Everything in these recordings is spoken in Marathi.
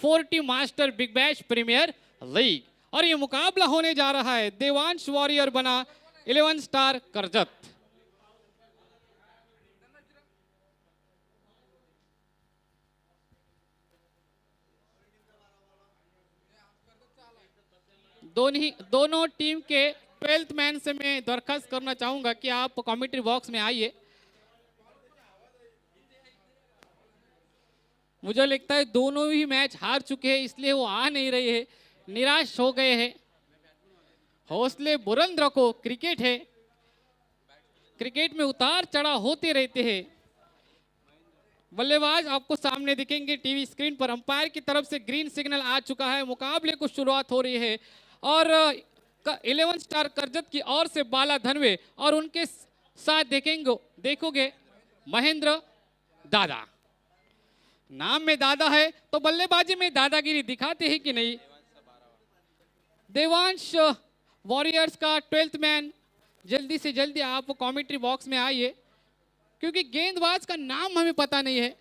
40 Master Big Bash Premier League. और ये मुकाबला होने जा रहा है देवांश वॉरियर बना 11 स्टार करजत। दोनों टीम के 12th मैन से मैं दरखास्त करना चाहूंगा कि आप कमेंट्री बॉक्स में आइए। मुझे लगता है दोनों ही मैच हार चुके हैं, इसलिए वो आ नहीं रहे हैं, निराश हो गए हैं। हौसले बुलंद रखो, क्रिकेट है, क्रिकेट में उतार चढ़ाव होते रहते हैं। बल्लेबाज आपको सामने दिखेंगे टीवी स्क्रीन पर। अंपायर की तरफ से ग्रीन सिग्नल आ चुका है, मुकाबले को शुरुआत हो रही है। और 11 स्टार करजत की ओर से बाला धनवे और उनके साथ देखोगे महेंद्र दादा। नाम में दादा है तो बल्लेबाजी में दादागिरी दिखाते हैं कि नहीं। देवांश वॉरियर्स का 12th मैन, जल्दी से जल्दी आप कमेंट्री बॉक्स में आइए, क्योंकि गेंदबाज का नाम हमें पता नहीं है।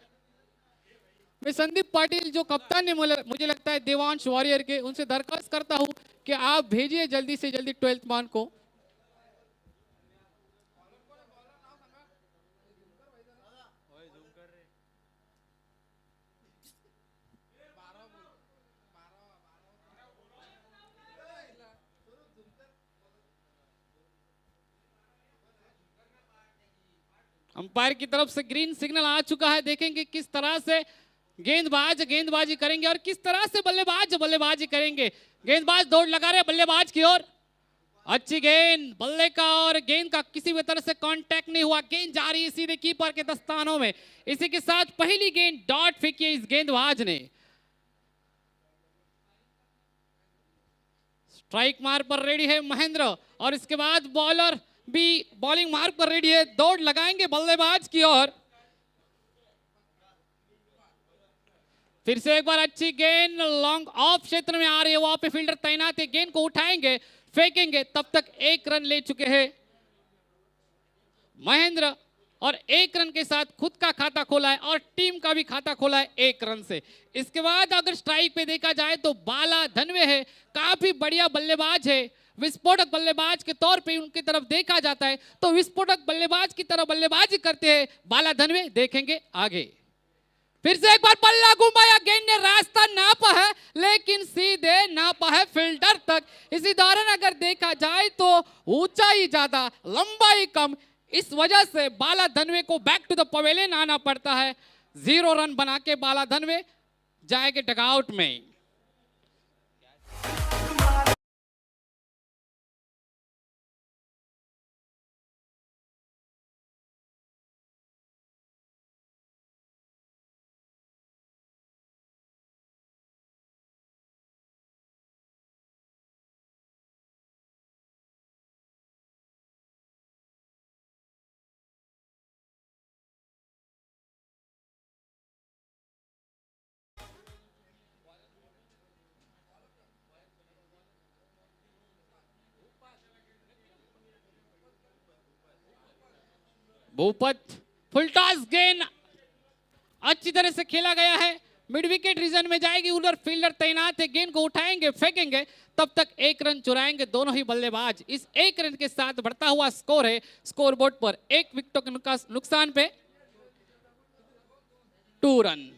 मैं संदीप पाटिल जो कप्तान ने मुझे लगता है देवांश वॉरियर के, उनसे दरखास्त करता हूं कि आप भेजिए जल्दी से जल्दी 12th मैन को। अंपायर की तरफ से ग्रीन सिग्नल आ चुका है। देखेंगे किस तरह से गेंदबाजी करेंगे और किस तरह से बल्लेबाजी करेंगे। गेंदबाज दौड़ लगा रहे बल्लेबाज की ओर। अच्छी गेंद बल्ले का, और गेंद का किसी भी तरह से कांटेक्ट नहीं हुआ। गेंद जा रही है सीधे कीपर के दस्तानों में। इसी के साथ पहली गेंद डॉट फेंकी है इस गेंदबाज ने। स्ट्राइक मार पर रेडी है महेंद्र, और इसके बाद बॉलर भी बॉलिंग मार्क पर रेडी है। दौड़ लगाएंगे बल्लेबाज की ओर। फिर से एक बार अच्छी गेंद लॉन्ग ऑफ क्षेत्र में आ रही है, वहां पे फील्डर तैनात है। गेंद को उठाएंगे, फेंकेंगे, तब तक 1 रन ले चुके हैं महेंद्र, और 1 रन के साथ खुद का खाता खोला है और टीम का भी खाता खोला है 1 रन से। इसके बाद अगर स्ट्राइक पे देखा जाए तो बाला धनवे है, काफी बढ़िया बल्लेबाज है। विस्फोटक बल्लेबाज के तौर पे उनकी तरफ देखा जाता है, तो विस्फोटक बल्लेबाज की तरह बल्लेबाजी करते हैं बाला धनवे। देखेंगे आगे। फिर से एक बार बल्ला घुमाया, गेंद ने रास्ता नापा है, लेकिन सीधे नापा है फील्डर तक। इसी दौरान अगर देखा जाए तो ऊंचाई ज्यादा, लंबाई कम, इस वजह से बाला धनवे को बैक टू द पवेलियन आना पड़ता है। 0 रन बना के बाला धनवे जाएंगे डगआउट में। भूपत, फुल टॉस, गेंद अच्छी तरह से खेला गया है, मिड विकेट रीजन में जाएगी। उधर फील्डर तैनात है, गेंद को उठाएंगे, फेंकेंगे, तब तक 1 रन चुराएंगे दोनों ही बल्लेबाज। इस 1 रन के साथ बढ़ता हुआ स्कोर है स्कोरबोर्ड पर 1 विकेटों के नुकसान पे 2 रन।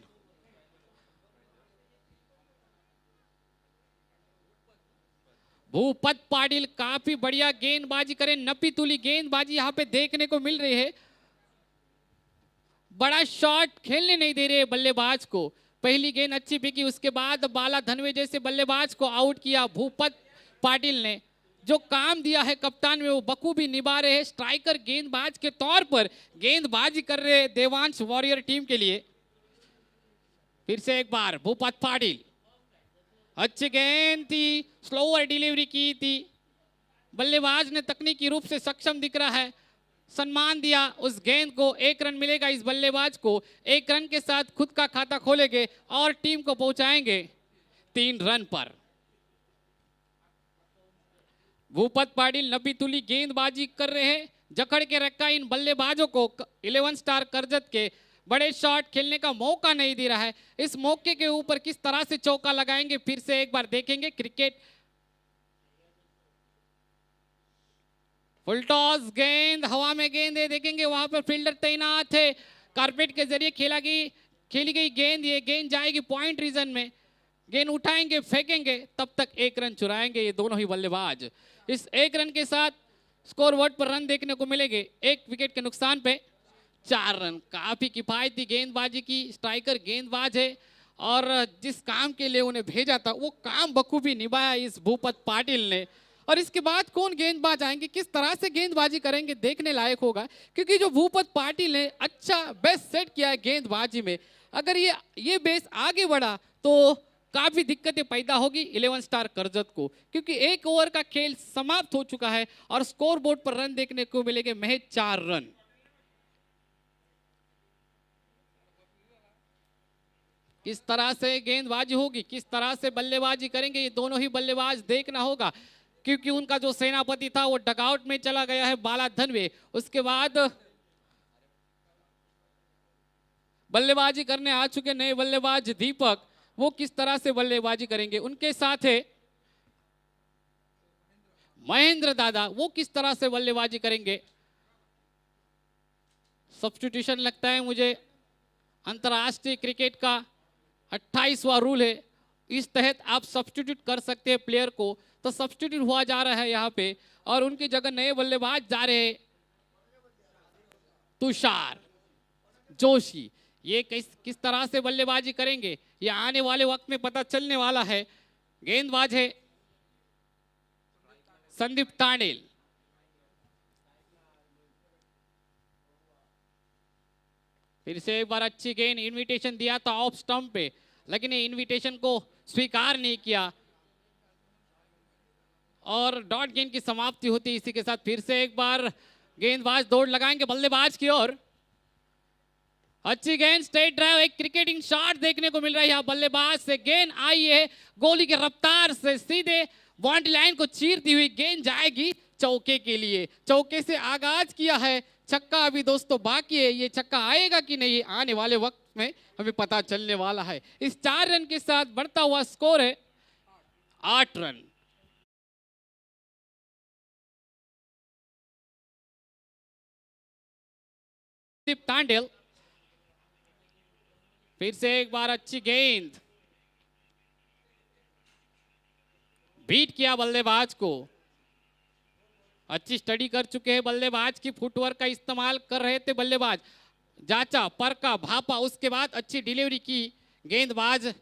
भूपत पाटिल काफी बढ़िया गेंदबाजी करें, नपी तुली गेंदबाजी यहां पे देखने को मिल रही है। बड़ा शॉट खेलने नहीं दे रहे बल्लेबाज को। पहली गेंद अच्छी फेंकी, उसके बाद बाला धनवे जैसे बल्लेबाज को आउट किया भूपत पाटिल ने। जो काम दिया है कप्तान में वो बखूबी निभा रहे हैं। स्ट्राइकर गेंदबाज के तौर पर गेंदबाजी कर रहे हैं देवांश वॉरियर टीम के लिए। फिर से एक बार भूपत पाटिल, अच्छी गेंद थी, स्लोअर डिलीवरी की थी। बल्लेबाज ने तकनीकी रूप से सक्षम दिख रहा है, सम्मान दिया उस गेंद को। 1 रन मिलेगा इस बल्लेबाज को। 1 रन के साथ खुद का खाता खोलेंगे और टीम को पहुंचाएंगे 3 रन पर। भूपत पाटिल नबी तुली गेंदबाजी कर रहे हैं, जकड़ के रखा इन बल्लेबाजों को 11 स्टार करजत के बड़े शॉट खेलने का मौका नहीं दे रहा है। इस मौके के ऊपर किस तरह से चौका लगाएंगे फिर से एक बार देखेंगे। क्रिकेट फुल टॉस, गेंद हवा में, गेंद है, देखेंगे वहां पर फील्डर तैनात है। कारपेट के जरिए खेली गई गेंद, ये गेंद जाएगी पॉइंट रीजन में। गेंद उठाएंगे, फेंकेंगे, तब तक एक रन चुराएंगे ये दोनों ही बल्लेबाज। इस एक रन के साथ स्कोर बोर्ड पर रन देखने को मिलेंगे। एक विकेट के नुकसान पे 4 रन। काफी किफायती गेंदबाजी की स्ट्राइकर गेंदबाज है और जिस काम के लिए उन्हें भेजा था वो काम बखूबी निभाया इस भूपत पाटिल ने। और इसके बाद कौन गेंदबाज आएंगे, किस तरह से गेंदबाजी करेंगे, देखने लायक होगा। क्योंकि जो भूपत पाटिल ने अच्छा बेस सेट किया है गेंदबाजी में, अगर ये बेस आगे बढ़ा तो काफी दिक्कतें पैदा होगी 11 स्टार करजत को। क्योंकि एक ओवर का खेल समाप्त हो चुका है और स्कोर बोर्ड पर रन देखने को मिलेंगे महज 4 रन। किस तरह से गेंदबाजी होगी, किस तरह से बल्लेबाजी करेंगे ये दोनों ही बल्लेबाज, देखना होगा। क्योंकि उनका जो सेनापति था वो डगआउट में चला गया है, बाला धनवे। उसके बाद बल्लेबाजी करने आ चुके नए बल्लेबाज दीपक, वो किस तरह से बल्लेबाजी करेंगे। उनके साथ है महेंद्र दादा, वो किस तरह से बल्लेबाजी करेंगे। सब्स्टिट्यूशन लगता है मुझे अंतरराष्ट्रीय क्रिकेट का 28वां रूल है, इस तहत आप सब्स्टिट्यूट कर सकते हैं प्लेयर को। तो सब्स्टिट्यूट हुआ जा रहा है यहाँ पे और उनकी जगह नए बल्लेबाज जा रहे हैं तुषार जोशी। ये किस तरह से बल्लेबाजी करेंगे ये आने वाले वक्त में पता चलने वाला है। गेंदबाज है संदीप तांडेल। फिर से एक बार अच्छी गेंद, इनविटेशन दिया था ऑफ स्टंप पे, लेकिन ये इनविटेशन को स्वीकार नहीं किया और डॉट गेंद की समाप्ति होती। इसी के साथ फिर से एक बार गेंदबाज दौड़ लगाएंगे बल्लेबाज की ओर। अच्छी गेंद, स्ट्रेट ड्राइव, एक क्रिकेटिंग शॉट देखने को मिल रहा है यहाँ बल्लेबाज से। गेंद आई है गोली की रफ्तार से सीधे बाउंड्री लाइन को चीरती हुई, गेंद जाएगी चौके के लिए। चौके से आगाज किया है, छक्का अभी दोस्तों बाकी है। ये छक्का आएगा कि नहीं आने वाले वक्त में हमें पता चलने वाला है। इस 4 रन के साथ बढ़ता हुआ स्कोर है 8 रन। तांडेल फिर से एक बार अच्छी गेंद, बीट किया बल्लेबाज को। अच्छी स्टडी कर चुके हैं बल्लेबाज की, फुटवर्क का इस्तेमाल कर रहे थे बल्लेबाज। जांचा, परका, भापा, उसके बाद अच्छी डिलीवरी की गेंदबाज।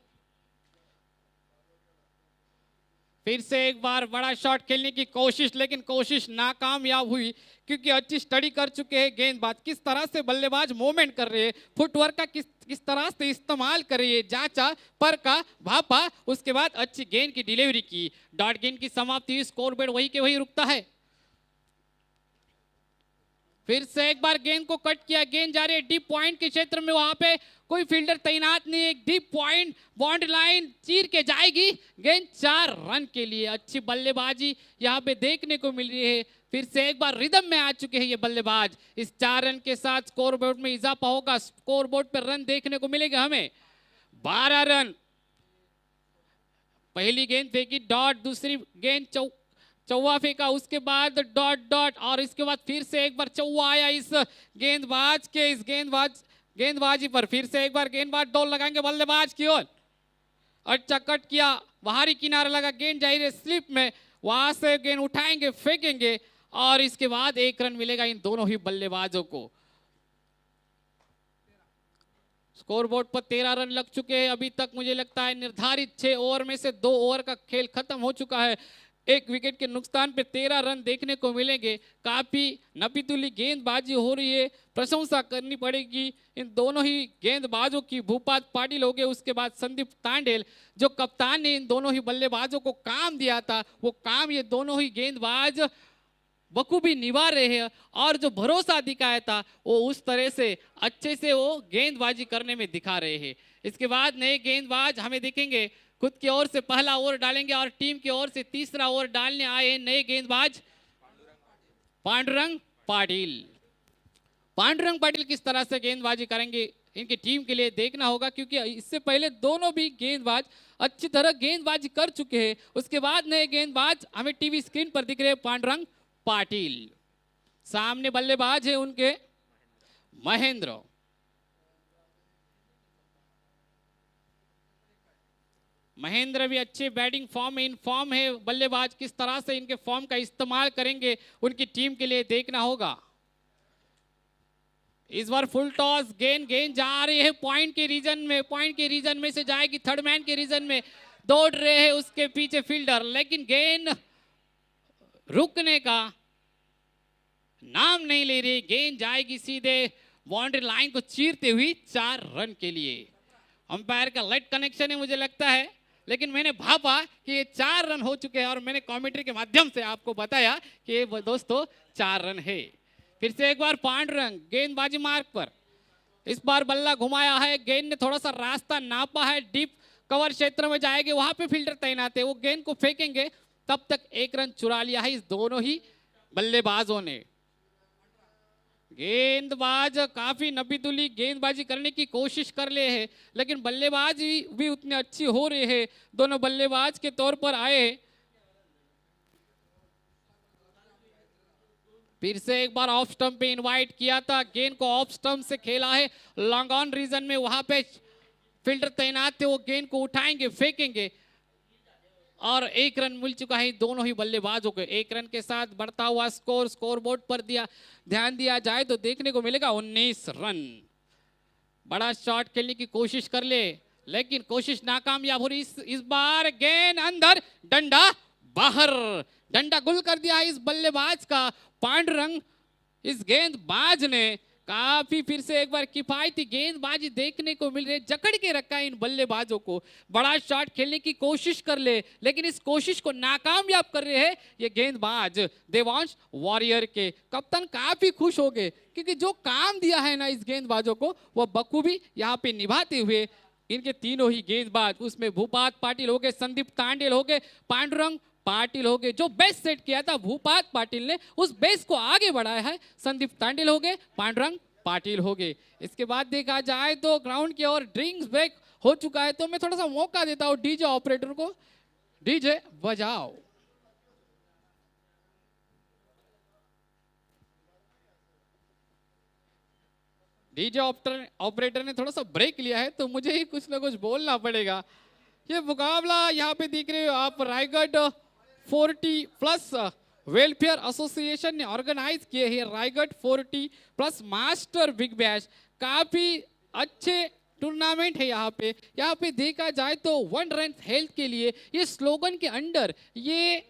फिर से एक बार बड़ा शॉट खेलने की कोशिश, लेकिन कोशिश नाकामयाब हुई क्योंकि अच्छी स्टडी कर चुके हैं गेंदबाज। किस तरह से बल्लेबाज मूवमेंट कर रहे हैं, फुटवर्क का किस तरह से इस्तेमाल कर रहे हैं। जांचा, परका, भापा, उसके बाद अच्छी गेंद की डिलीवरी की। डॉट गेंद की समाप्ति, स्कोर बोर्ड वही के वही रुकता है। फिर से एक बार गेंद को कट किया, गेंद जा रही है डीप पॉइंट के क्षेत्र में, वहां पे कोई फील्डर तैनात नहीं है। डीप पॉइंट, बाउंड्री लाइन चीर के जाएगी गेंद, 4 रन के लिए। अच्छी बल्लेबाजी यहाँ पे देखने को मिल रही है। फिर से एक बार रिदम में आ चुके हैं ये बल्लेबाज। इस 4 रन के साथ स्कोर बोर्ड में इजाफा होगा। स्कोर बोर्ड पर रन देखने को मिलेगा हमें 12 रन। पहली गेंद फेंकी डॉट, दूसरी गेंद चौवा फेंका, उसके बाद डॉट डॉट और इसके बाद फिर से एक बार चौवा आया इस गेंदबाज के, इस गेंदबाजी पर। फिर से एक बार गेंदबाज दौड़ लगाएंगे बल्लेबाज की ओर। अच्छा कट किया, बाहरी किनारे लगा, गेंद जाहिर है स्लिप में, वहां से गेंद उठाएंगे, फेंकेंगे और इसके बाद 1 रन मिलेगा इन दोनों ही बल्लेबाजों को। स्कोर बोर्ड पर 13 रन लग चुके हैं अभी तक। मुझे लगता है निर्धारित 6 ओवर में से 2 ओवर का खेल खत्म हो चुका है। 1 विकेट के नुकसान पे 13 रन देखने को मिलेंगे। काफी नपीतुली गेंदबाजी हो रही है, प्रशंसा करनी पड़ेगी इन दोनों ही गेंदबाजों की। भूपत पाटिल हो गए, उसके बाद संदीप तांडेल, जो कप्तान ने इन दोनों ही बल्लेबाजों को काम दिया था, वो काम ये दोनों ही गेंदबाज बखूबी निभा रहे हैं और जो भरोसा दिखाया था वो उस तरह से अच्छे से वो गेंदबाजी करने में दिखा रहे हैं। इसके बाद नए गेंदबाज हमें दिखेंगे, खुद की ओर से पहला ओवर डालेंगे और टीम की ओर से तीसरा ओवर डालने आए हैं नए गेंदबाज पांडुरंग पाटिल। पांडुरंग पाटिल किस तरह से गेंदबाजी करेंगे इनकी टीम के लिए देखना होगा, क्योंकि इससे पहले दोनों भी गेंदबाज अच्छी तरह गेंदबाजी कर चुके हैं। उसके बाद नए गेंदबाज हमें टीवी स्क्रीन पर दिख रहे हैं पांडुरंग पाटिल। सामने बल्लेबाज है उनके महेंद्र। महेंद्र भी अच्छे बैटिंग फॉर्म में इन फॉर्म है। बल्लेबाज किस तरह से इनके फॉर्म का इस्तेमाल करेंगे उनकी टीम के लिए देखना होगा। इस बार फुल टॉस, गेंद जा रही है पॉइंट के रीजन में से जाएगी थर्ड मैन के रीजन में, दौड़ रहे हैं उसके पीछे फील्डर, लेकिन गेंद रुकने का नाम नहीं ले रही। गेंद जाएगी सीधे बाउंड्री लाइन को चीरते हुई 4 रन के लिए। अंपायर का लेट कनेक्शन है मुझे लगता है, लेकिन मैंने भापा कि ये 4 रन हो चुके हैं और मैंने कमेंट्री के माध्यम से आपको बताया कि ये दोस्तों 4 रन है। फिर से एक बार पांडुरंग गेंदबाजी मार्ग पर, इस बार बल्ला घुमाया है, गेंद ने थोड़ा सा रास्ता नापा है, डीप कवर क्षेत्र में जाएगी, वहां पे फील्डर तैनात है, वो गेंद को फेंकेंगे। तब तक 1 रन चुरा लिया है इस दोनों ही बल्लेबाजों ने। गेंदबाज काफी नबीतुली गेंदबाजी करने की कोशिश कर रहे हैं, लेकिन बल्लेबाजी भी उतनी अच्छी हो रही है। दोनों बल्लेबाज के तौर पर आए। फिर से एक बार ऑफ स्टंप पे इनवाइट किया था, गेंद को ऑफ स्टंप से खेला है लॉन्ग ऑन रीजन में, वहां पे फील्डर तैनात थे, वो गेंद को उठाएंगे फेंकेंगे और 1 रन मिल चुका है दोनों ही बल्लेबाजों को। 1 रन के साथ बढ़ता हुआ स्कोर बोर्ड पर ध्यान दिया जाए तो देखने को मिलेगा 19 रन। बड़ा शॉट खेलने की कोशिश कर ले, लेकिन कोशिश नाकामयाब हो रही। इस बार गेंद अंदर, डंडा बाहर, डंडा गुल कर दिया इस बल्लेबाज का पांडुरंग। इस गेंदबाज ने काफी फिर से एक बार किफायती गेंदबाजी देखने को मिल रही है, जकड़ के रखा है इन बल्लेबाजों को। बड़ा शॉट खेलने की कोशिश कर ले, लेकिन इस कोशिश को नाकामयाब कर रहे हैं ये गेंदबाज देवांश वॉरियर के। कप्तान काफी खुश हो गए, क्योंकि जो काम दिया है ना इस गेंदबाजों को वो बखूबी यहाँ पे निभाते हुए इनके तीनों ही गेंदबाज, उसमें भूपात पाटिल हो गए, संदीप तांडेल हो गए, पांडुरंग पाटिल हो गए। जो बेस सेट किया था भूपात पाटिल ने, उस बेस को आगे बढ़ाया है। संदीप तांडेल हो गए, पांडुरंग पाटिल हो गए। इसके बाद देखा जाए तो ग्राउंड की ओर ड्रिंक्स ब्रेक हो चुका है, तो मैं थोड़ा सा मौका देता हूं डीजे ऑपरेटर को, डीजे बजाओ। डीजे ऑपरेटर ने थोड़ा सा ब्रेक लिया है, तो मुझे ही कुछ ना कुछ बोलना पड़ेगा। ये मुकाबला यहाँ पे देख रहे हो आप, रायगढ़ 40+ वेलफेयर एसोसिएशन ने ऑर्गेनाइज किए हैं। रायगढ़ 40+ मास्टर बिग बैश काफी अच्छे टूर्नामेंट है। यहाँ पे देखा जाए तो वन रन हेल्थ के लिए ये स्लोगन के अंडर ये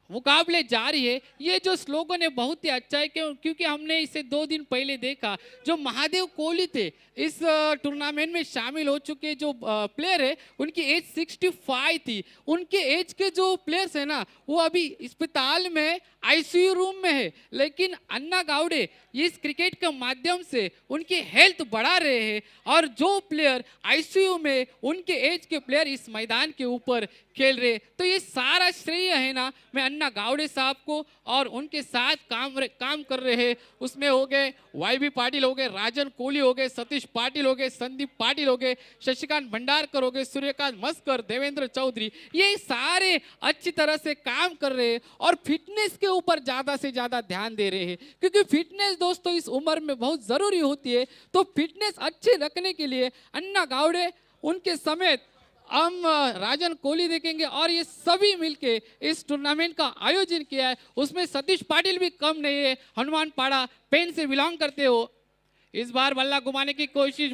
मुकाबले जारी है। ये जो स्लोगन है बहुत ही अच्छा है, क्योंकि हमने इसे 2 दिन पहले देखा। जो महादेव कोहली थे इस टूर्नामेंट में शामिल हो चुके जो प्लेयर है, उनकी एज 65 थी। उनके एज के जो प्लेयर्स है ना, वो अभी अस्पताल में आईसीयू रूम में है, लेकिन अन्ना गावड़े इस क्रिकेट के माध्यम से उनकी हेल्थ बढ़ा रहे हैं। और जो प्लेयर आईसीयू में, उनके एज के प्लेयर इस मैदान के ऊपर खेल रहे। तो ये सारा श्रेय है ना मैं अन्ना गावड़े साहब को, और उनके साथ काम कर रहे हैं। उसमें हो गए वाईबी पाटिल हो गए, राजन कोहली हो गए, सतीश पाटिल हो गए, संदीप पाटिल हो गए, शशिकांत भंडारकर हो गए, सूर्यकांत मस्कर, देवेंद्र चौधरी, ये सारे अच्छी तरह से काम कर रहे हैं और फिटनेस के ऊपर ज्यादा से ज्यादा ध्यान दे रहे हैं। क्योंकि फिटनेस दोस्तों इस उम्र में बहुत जरूरी होती है। तो फिटनेस अच्छे रखने के लिए अन्ना गावड़े, उनके समेत हम राजन कोहली देखेंगे, और ये सभी मिलके इस टूर्नामेंट का आयोजन किया है। उसमें सतीश पाटिल भी कम नहीं है, हनुमान पाड़ा पेन से बिलोंग करते हो। इस बार बल्ला घुमाने की कोशिश,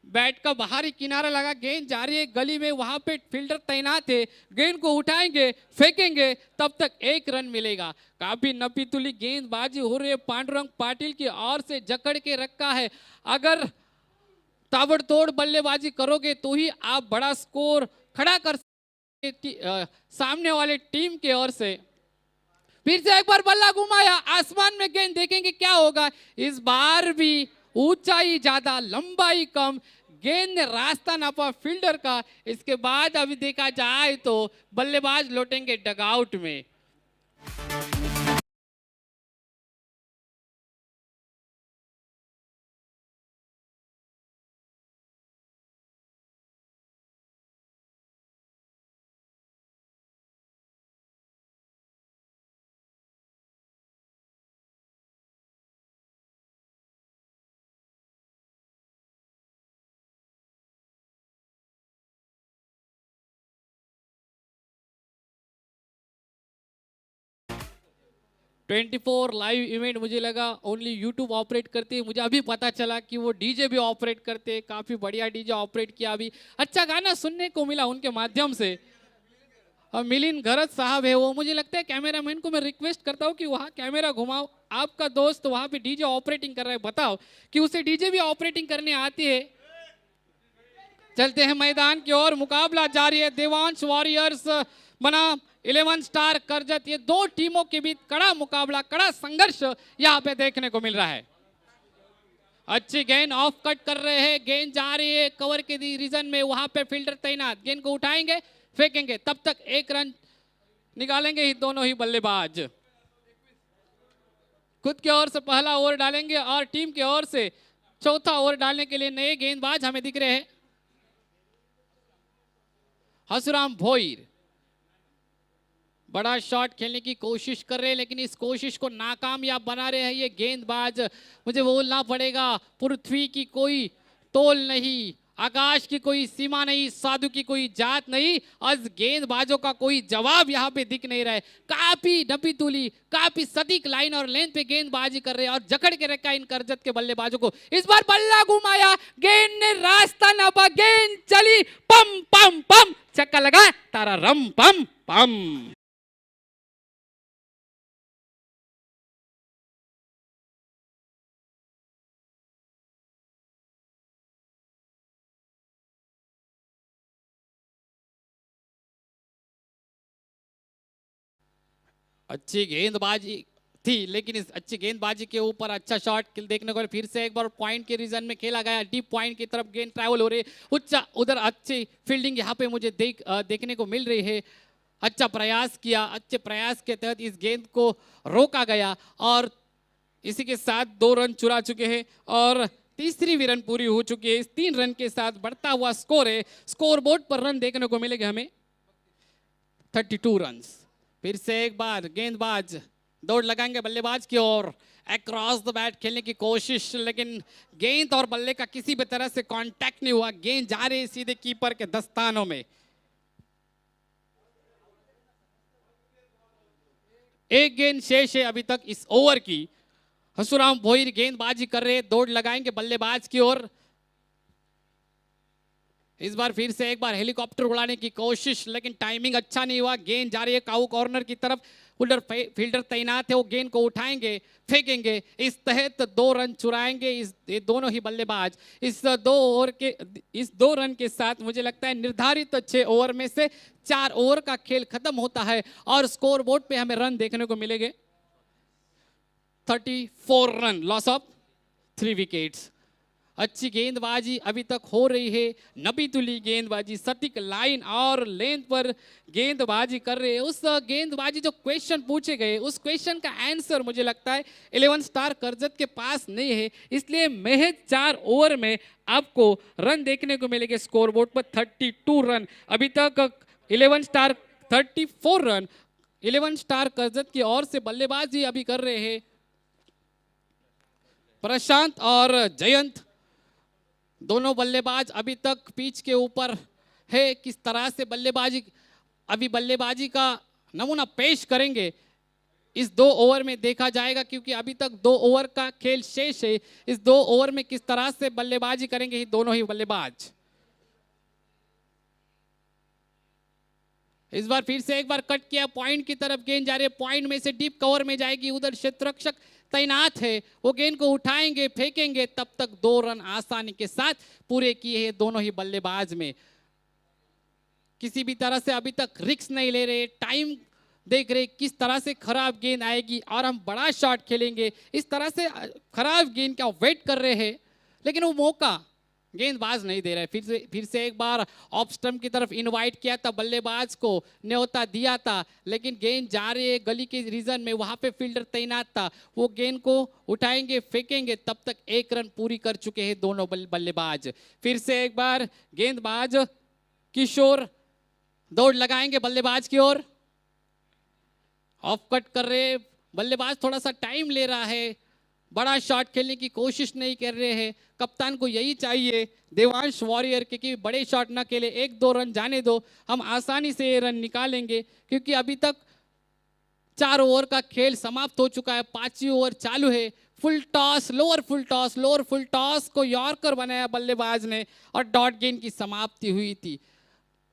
बैट का बाहरी किनारा लगा, गेंद जा रही है गली में, वहां पे फील्डर तैनात है, गेंद को उठाएंगे फेंकेंगे, तब तक 1 रन मिलेगा। काफी नपीतुली गेंदबाजी हो रही है, पांडुरंग पाटिल की ओर से जकड़ के रखा है। अगर ताबड़तोड़ बल्लेबाजी करोगे तो ही आप बड़ा स्कोर खड़ा कर सकते सामने वाले टीम की ओर से। फिर से एक बार बल्ला घुमाया, आसमान में गेंद, देखेंगे क्या होगा। इस बार भी ऊंचाई ज्यादा लंबाई कम, गेंद ने रास्ता नापा फील्डर का। इसके बाद अभी देखा जाए तो बल्लेबाज लौटेंगे डगआउट में। 24 लाइव इवेंट मुझे लगा ओनली यूट्यूब ऑपरेट करते हैं, मुझे अभी पता चला कि वो डीजे भी ऑपरेट करते हैं। काफ़ी बढ़िया डीजे ऑपरेट किया, अभी अच्छा गाना सुनने को मिला उनके माध्यम से। और मिलिंद घरत साहब है वो, मुझे लगता है कैमरामैन को मैं रिक्वेस्ट करता हूँ कि वहाँ कैमरा घुमाओ। आपका दोस्त वहाँ पे डीजे ऑपरेटिंग कर रहा है, बताओ कि उसे डीजे भी ऑपरेटिंग करने आती है। चलते हैं मैदान की ओर, मुकाबला जारी है। देवांश वॉरियर्स बनाम 11 स्टार करजत, ये दो टीमों के बीच कड़ा मुकाबला, कड़ा संघर्ष यहाँ पे देखने को मिल रहा है। अच्छी गेंद ऑफ कट कर रहे हैं, गेंद जा रही है कवर के रीजन में, वहां पे फील्डर तैनात, गेंद को उठाएंगे फेंकेंगे, तब तक एक रन निकालेंगे ही दोनों ही बल्लेबाज। खुद की ओर से पहला ओवर डालेंगे और टीम की ओर से चौथा ओवर डालने के लिए नए गेंदबाज हमें दिख रहे हैं। हसुराम भोईर बड़ा शॉट खेलने की कोशिश कर रहे हैं, लेकिन इस कोशिश को नाकामयाब बना रहे हैं ये गेंदबाज। मुझे बोलना पड़ेगा, पृथ्वी की कोई तोल नहीं, आकाश की कोई सीमा नहीं, साधु की कोई जात नहीं, आज गेंदबाजों का कोई जवाब यहाँ पे दिख नहीं रहा है। काफी नपी तुली, काफी सटीक लाइन और लेंथ पे गेंदबाजी कर रहे हैं और जकड़ के रखा इन करजत के बल्लेबाजों को। इस बार बल्ला घुमाया, गेंद ने रास्ता नापा, गेंद चली पम पम पम, चक्का लगा तारा रम पम पम। अच्छी गेंदबाजी थी, लेकिन इस अच्छी गेंदबाजी के ऊपर अच्छा शॉट देखने को फिर से एक बार पॉइंट के रीजन में खेला गया, डीप पॉइंट की तरफ गेंद ट्रैवल हो रही है, उधर अच्छी फील्डिंग यहाँ पे मुझे देखने को मिल रही है। अच्छा प्रयास किया, अच्छे प्रयास के तहत इस गेंद को रोका गया और इसी के साथ 2 रन चुरा चुके हैं और तीसरी भी रन पूरी हो चुकी है। इस 3 रन के साथ बढ़ता हुआ स्कोर है, स्कोर बोर्ड पर रन देखने को मिलेंगे हमें 32 रन। फिर से एक बार गेंदबाज दौड़ लगाएंगे बल्लेबाज की ओर, अक्रॉस द बैट खेलने की कोशिश, लेकिन गेंद और बल्ले का किसी भी तरह से कांटेक्ट नहीं हुआ, गेंद जा रही सीधे कीपर के दस्तानों में। एक गेंद शेष है अभी तक इस ओवर की। हसुराम भोईर गेंदबाजी कर रहे, दौड़ लगाएंगे बल्लेबाज की ओर। इस बार फिर से एक बार हेलीकॉप्टर उड़ाने की कोशिश, लेकिन टाइमिंग अच्छा नहीं हुआ, गेंद जा रही है काऊ कॉर्नर की तरफ, फील्डर तैनात है, वो गेंद को उठाएंगे फेंकेंगे, इस तहत 2 रन चुराएंगे ये दोनों ही बल्लेबाज। इस 2 रन के साथ मुझे लगता है निर्धारित 6 ओवर में से 4 ओवर का खेल खत्म होता है और स्कोर बोर्ड पे हमें रन देखने को मिलेंगे 34 रन, लॉस ऑफ 3 विकेट्स। अच्छी गेंदबाजी अभी तक हो रही है, नबी तुली गेंदबाजी, सटीक लाइन और लेंथ पर गेंदबाजी कर रहे हैं। उस गेंदबाजी जो क्वेश्चन पूछे गए, उस क्वेश्चन का आंसर मुझे लगता है 11 स्टार करजत के पास नहीं है, इसलिए महज 4 ओवर में आपको रन देखने को मिलेंगे स्कोर बोर्ड पर 32 रन। अभी तक 11 स्टार 34 रन 11 स्टार करजत की ओर से बल्लेबाजी अभी कर रहे हैं प्रशांत और जयंत। दोनों बल्लेबाज अभी तक पिच के ऊपर है, किस तरह से बल्लेबाजी का नमूना पेश करेंगे इस 2 ओवर में देखा जाएगा, क्योंकि अभी तक 2 ओवर का खेल शेष है। इस 2 ओवर में किस तरह से बल्लेबाजी करेंगे ये दोनों ही बल्लेबाज। इस बार फिर से एक बार कट किया, पॉइंट की तरफ गेंद जा रही है, पॉइंट में से डीप कवर में जाएगी, उधर क्षेत्ररक्षक तैनात है, वो गेंद को उठाएंगे फेंकेंगे, तब तक 2 रन आसानी के साथ पूरे किए हैं दोनों ही बल्लेबाज में। किसी भी तरह से अभी तक रिस्क नहीं ले रहे, टाइम देख रहे किस तरह से खराब गेंद आएगी और हम बड़ा शॉट खेलेंगे, इस तरह से खराब गेंद का वेट कर रहे हैं, लेकिन वो मौका गेंदबाज नहीं दे रहे। फिर से एक बार ऑफ स्टंप की तरफ इनवाइट किया था, बल्लेबाज को न्योता दिया था, लेकिन गेंद जा रही है गली के रीजन में, वहां पे फील्डर तैनात था, वो गेंद को उठाएंगे फेंकेंगे, तब तक 1 रन पूरी कर चुके हैं दोनों बल्लेबाज। फिर से एक बार गेंदबाज किशोर दौड़ लगाएंगे बल्लेबाज की ओर, ऑफ कट कर रहे, बल्लेबाज थोड़ा सा टाइम ले रहा है, बड़ा शॉट खेलने की कोशिश नहीं कर रहे हैं। कप्तान को यही चाहिए देवांश वॉरियर के कि बड़े शॉट ना खेले, 1-2 रन जाने दो, हम आसानी से ये रन निकालेंगे, क्योंकि अभी तक 4 ओवर का खेल समाप्त हो चुका है, 5वीं ओवर चालू है। फुल टॉस, लोअर फुल टॉस को यॉर्कर बनाया बल्लेबाज ने और डॉट गेंद की समाप्ति हुई थी।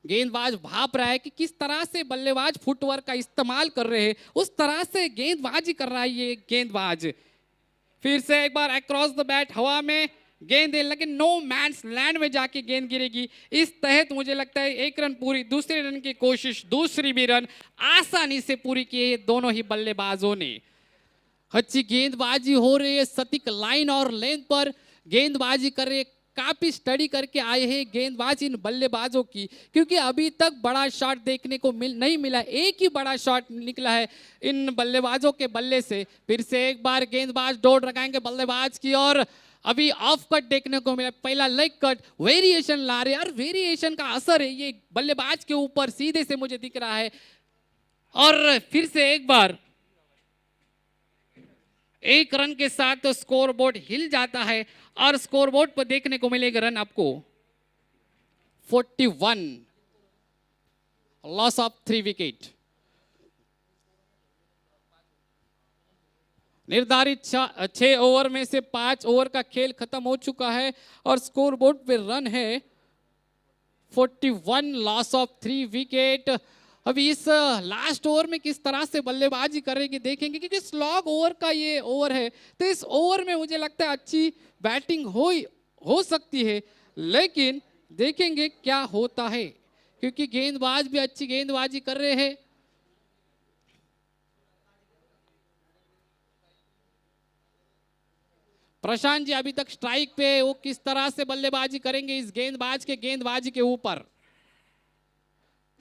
गेंदबाज भाप रहा है कि किस तरह से बल्लेबाज फुटवर्क का इस्तेमाल कर रहे हैं, उस तरह से गेंदबाजी कर रहा है ये गेंदबाज। फिर से एक बार अक्रॉस द बैट हवा में गेंद है, लेकिन नो मैन्स लैंड में जाके गेंद गिरेगी। इस तहत मुझे लगता है 1 रन पूरी, दूसरे रन की कोशिश, दूसरी भी रन आसानी से पूरी की है दोनों ही बल्लेबाजों ने। अच्छी गेंदबाजी हो रही है, सटीक लाइन और लेंथ पर गेंदबाजी कर रहे हैं। काफी स्टडी करके आए हैं गेंदबाज इन बल्लेबाजों की, क्योंकि अभी तक बड़ा शॉट देखने को नहीं मिला। एक ही बड़ा शॉट निकला है इन बल्लेबाजों के बल्ले से। फिर से एक बार गेंदबाज दौड़ लगाएंगे बल्लेबाज की, और अभी ऑफ कट देखने को मिला, पहला लेग कट, वेरिएशन ला रहे हैं और वेरिएशन का असर है ये बल्लेबाज के ऊपर सीधे से मुझे दिख रहा है। और फिर से एक बार 1 रन के साथ तो स्कोरबोर्ड हिल जाता है और स्कोरबोर्ड पर देखने को मिलेगा रन आपको 41, लॉस ऑफ 3 विकेट। निर्धारित 6 ओवर में से 5 ओवर का खेल खत्म हो चुका है और स्कोरबोर्ड पे रन है 41, लॉस ऑफ 3 विकेट। अभी इस लास्ट ओवर में किस तरह से बल्लेबाजी करेंगे देखेंगे, क्योंकि स्लॉग ओवर का ये ओवर है, तो इस ओवर में मुझे लगता है अच्छी बैटिंग हो सकती है, लेकिन देखेंगे क्या होता है, क्योंकि गेंदबाज भी अच्छी गेंदबाजी कर रहे हैं। प्रशांत जी अभी तक स्ट्राइक पे, वो किस तरह से बल्लेबाजी करेंगे इस गेंदबाज के गेंदबाजी के ऊपर।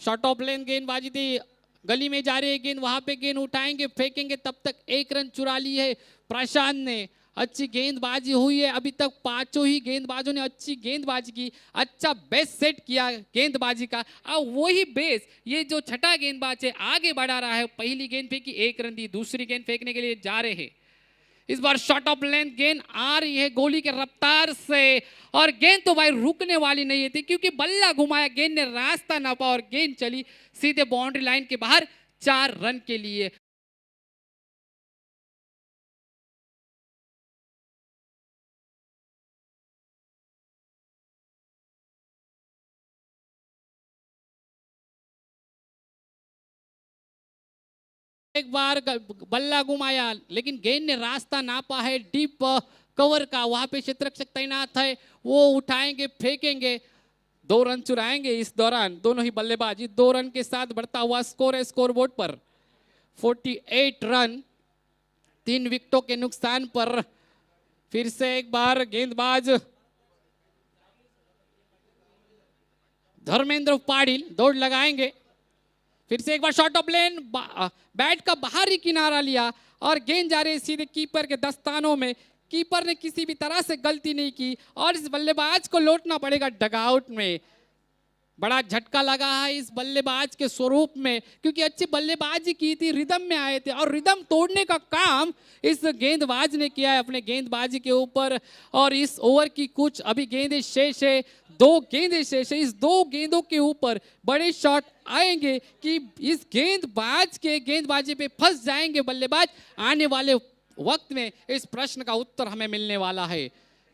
शॉर्ट ऑफ लेन गेंदबाजी थी, गली में जा रही है गेंद, वहां पे गेंद उठाएंगे फेंकेंगे, तब तक 1 रन चुरा ली है प्रशांत ने। अच्छी गेंदबाजी हुई है, अभी तक 5 ही गेंदबाजों ने अच्छी गेंदबाजी की, अच्छा बेस सेट किया गेंदबाजी का। अब वही बेस ये जो छठा गेंदबाज है आगे बढ़ा रहा है। पहली गेंद फेंकी 1 रन दी, दूसरी गेंद फेंकने के लिए जा रहे हैं। इस बार शॉट ऑफ लेंथ गेंद आ रही है गोली के रफ्तार से, और गेंद तो भाई रुकने वाली नहीं थी, क्योंकि बल्ला घुमाया, गेंद ने रास्ता नापा और गेंद चली सीधे बाउंड्री लाइन के बाहर 4 रन के लिए। एक बार बल्ला घुमाया, लेकिन गेंद ने रास्ता नापा है डीप कवर का, वहां पे क्षेत्ररक्षक तैनात है, वो उठाएंगे फेंकेंगे, 2 रन चुराएंगे। इस दौरान दोनों ही बल्लेबाज 2 रन के साथ बढ़ता हुआ स्कोर है स्कोरबोर्ड पर 48 रन 3 विकेटों के नुकसान पर। फिर से एक बार गेंदबाज धर्मेंद्र पाटिल दौड़ लगाएंगे। फिर से एक बार शॉट ऑफ लेन, बैट का बाहरी किनारा लिया और गेंद जा रही सीधे कीपर के दस्तानों में। कीपर ने किसी भी तरह से गलती नहीं की और इस बल्लेबाज को लौटना पड़ेगा डगआउट में। बड़ा झटका लगा है इस बल्लेबाज के स्वरूप में, क्योंकि अच्छी बल्लेबाजी की थी, रिदम में आए थे और रिदम तोड़ने का काम इस गेंदबाज ने किया है अपने गेंदबाजी के ऊपर। और इस ओवर की कुछ अभी गेंदें शेष है, 2 गेंदें शेष है। इस 2 गेंदों के ऊपर बड़े शॉट आएंगे कि इस गेंदबाज के गेंदबाजी पे फंस जाएंगे बल्लेबाज। आने वाले वक्त में इस प्रश्न का उत्तर हमें मिलने वाला है,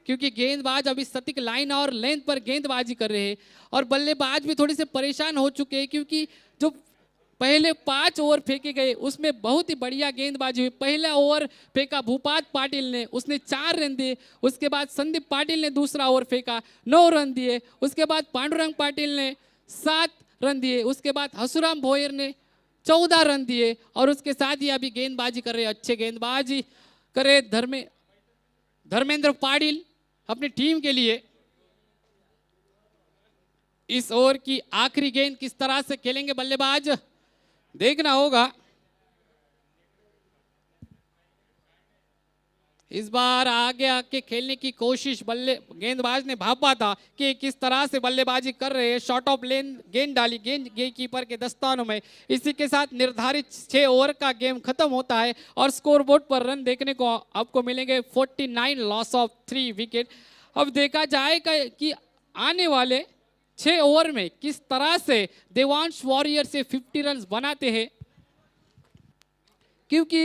क्योंकि गेंदबाज अभी सटीक लाइन और लेंथ पर गेंदबाजी कर रहे हैं और बल्लेबाज भी थोड़े से परेशान हो चुके हैं, क्योंकि जो पहले 5 ओवर फेंके गए उसमें बहुत ही बढ़िया गेंदबाजी हुई। पहला ओवर फेंका भूपात पाटिल ने, उसने 4 रन दिए। उसके बाद संदीप पाटिल ने दूसरा ओवर फेंका, 9 रन दिए। उसके बाद पांडुरंग पाटिल ने 7 रन दिए। उसके बाद हसुराम भोयर ने 14 रन दिए और उसके साथ ही अभी गेंदबाजी कर रहे, अच्छे गेंदबाजी करे धर्मेंद्र पाटिल अपनी टीम के लिए। इस ओवर की आखिरी गेंद किस तरह से खेलेंगे बल्लेबाज देखना होगा। इस बार आगे आके खेलने की कोशिश गेंदबाज ने भापा था कि किस तरह से बल्लेबाजी कर रहे हैं। शॉर्ट ऑफ लेन गेंद डाली, गेंद कीपर के दस्तानों में। इसी के साथ निर्धारित 6 ओवर का गेम खत्म होता है और स्कोरबोर्ड पर रन देखने को आपको मिलेंगे 49, लॉस ऑफ 3 विकेट। अब देखा जाएगा कि आने वाले 6 ओवर में किस तरह से देवांश वॉरियर से 50 रन बनाते हैं। क्योंकि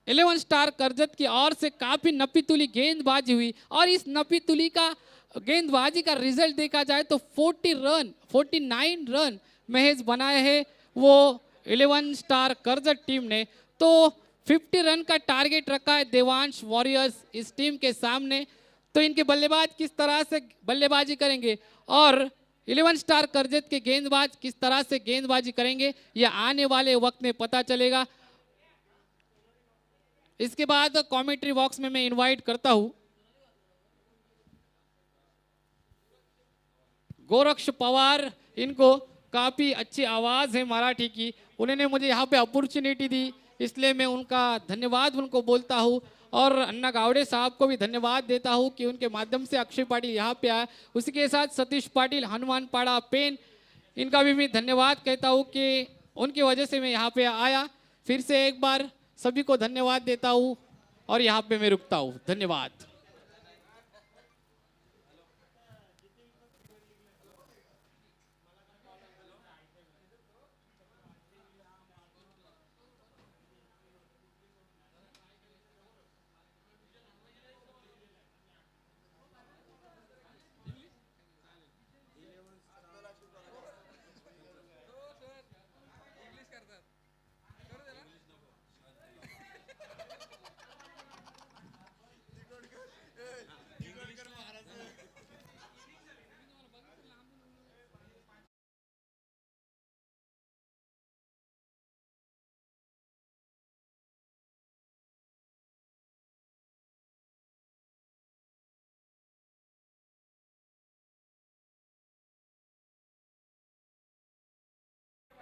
11 स्टार करजत की ओर से काफी नपीतुली गेंदबाजी हुई और इस नपीतुली का गेंदबाजी का रिजल्ट देखा जाए तो 49 रन महज बनाए हैं वो 11 स्टार करजत टीम ने। तो 50 रन का टारगेट रखा है देवांश वॉरियर्स इस टीम के सामने। तो इनके बल्लेबाज किस तरह से बल्लेबाजी करेंगे और 11 स्टार करजत के गेंदबाज किस तरह से गेंदबाजी करेंगे यह आने वाले वक्त में पता चलेगा। इसके बाद कमेंट्री बॉक्स में मैं इनवाइट करता हूं गोरक्ष पवार, इनको काफी अच्छी आवाज है मराठी की, उन्होंने मुझे यहाँ पे अपॉर्चुनिटी दी इसलिए मैं उनका धन्यवाद उनको बोलता हूँ। और अन्ना गावड़े साहब को भी धन्यवाद देता हूँ कि उनके माध्यम से अक्षय पाटिल यहाँ पे आया। उसी के साथ सतीश पाटिल हनुमान पाड़ा पेन, इनका भी मैं धन्यवाद कहता हूँ कि उनकी वजह से मैं यहाँ पे आया। फिर से एक बार सभी को धन्यवाद देता हूँ और यहाँ पे मैं रुकता हूँ। धन्यवाद।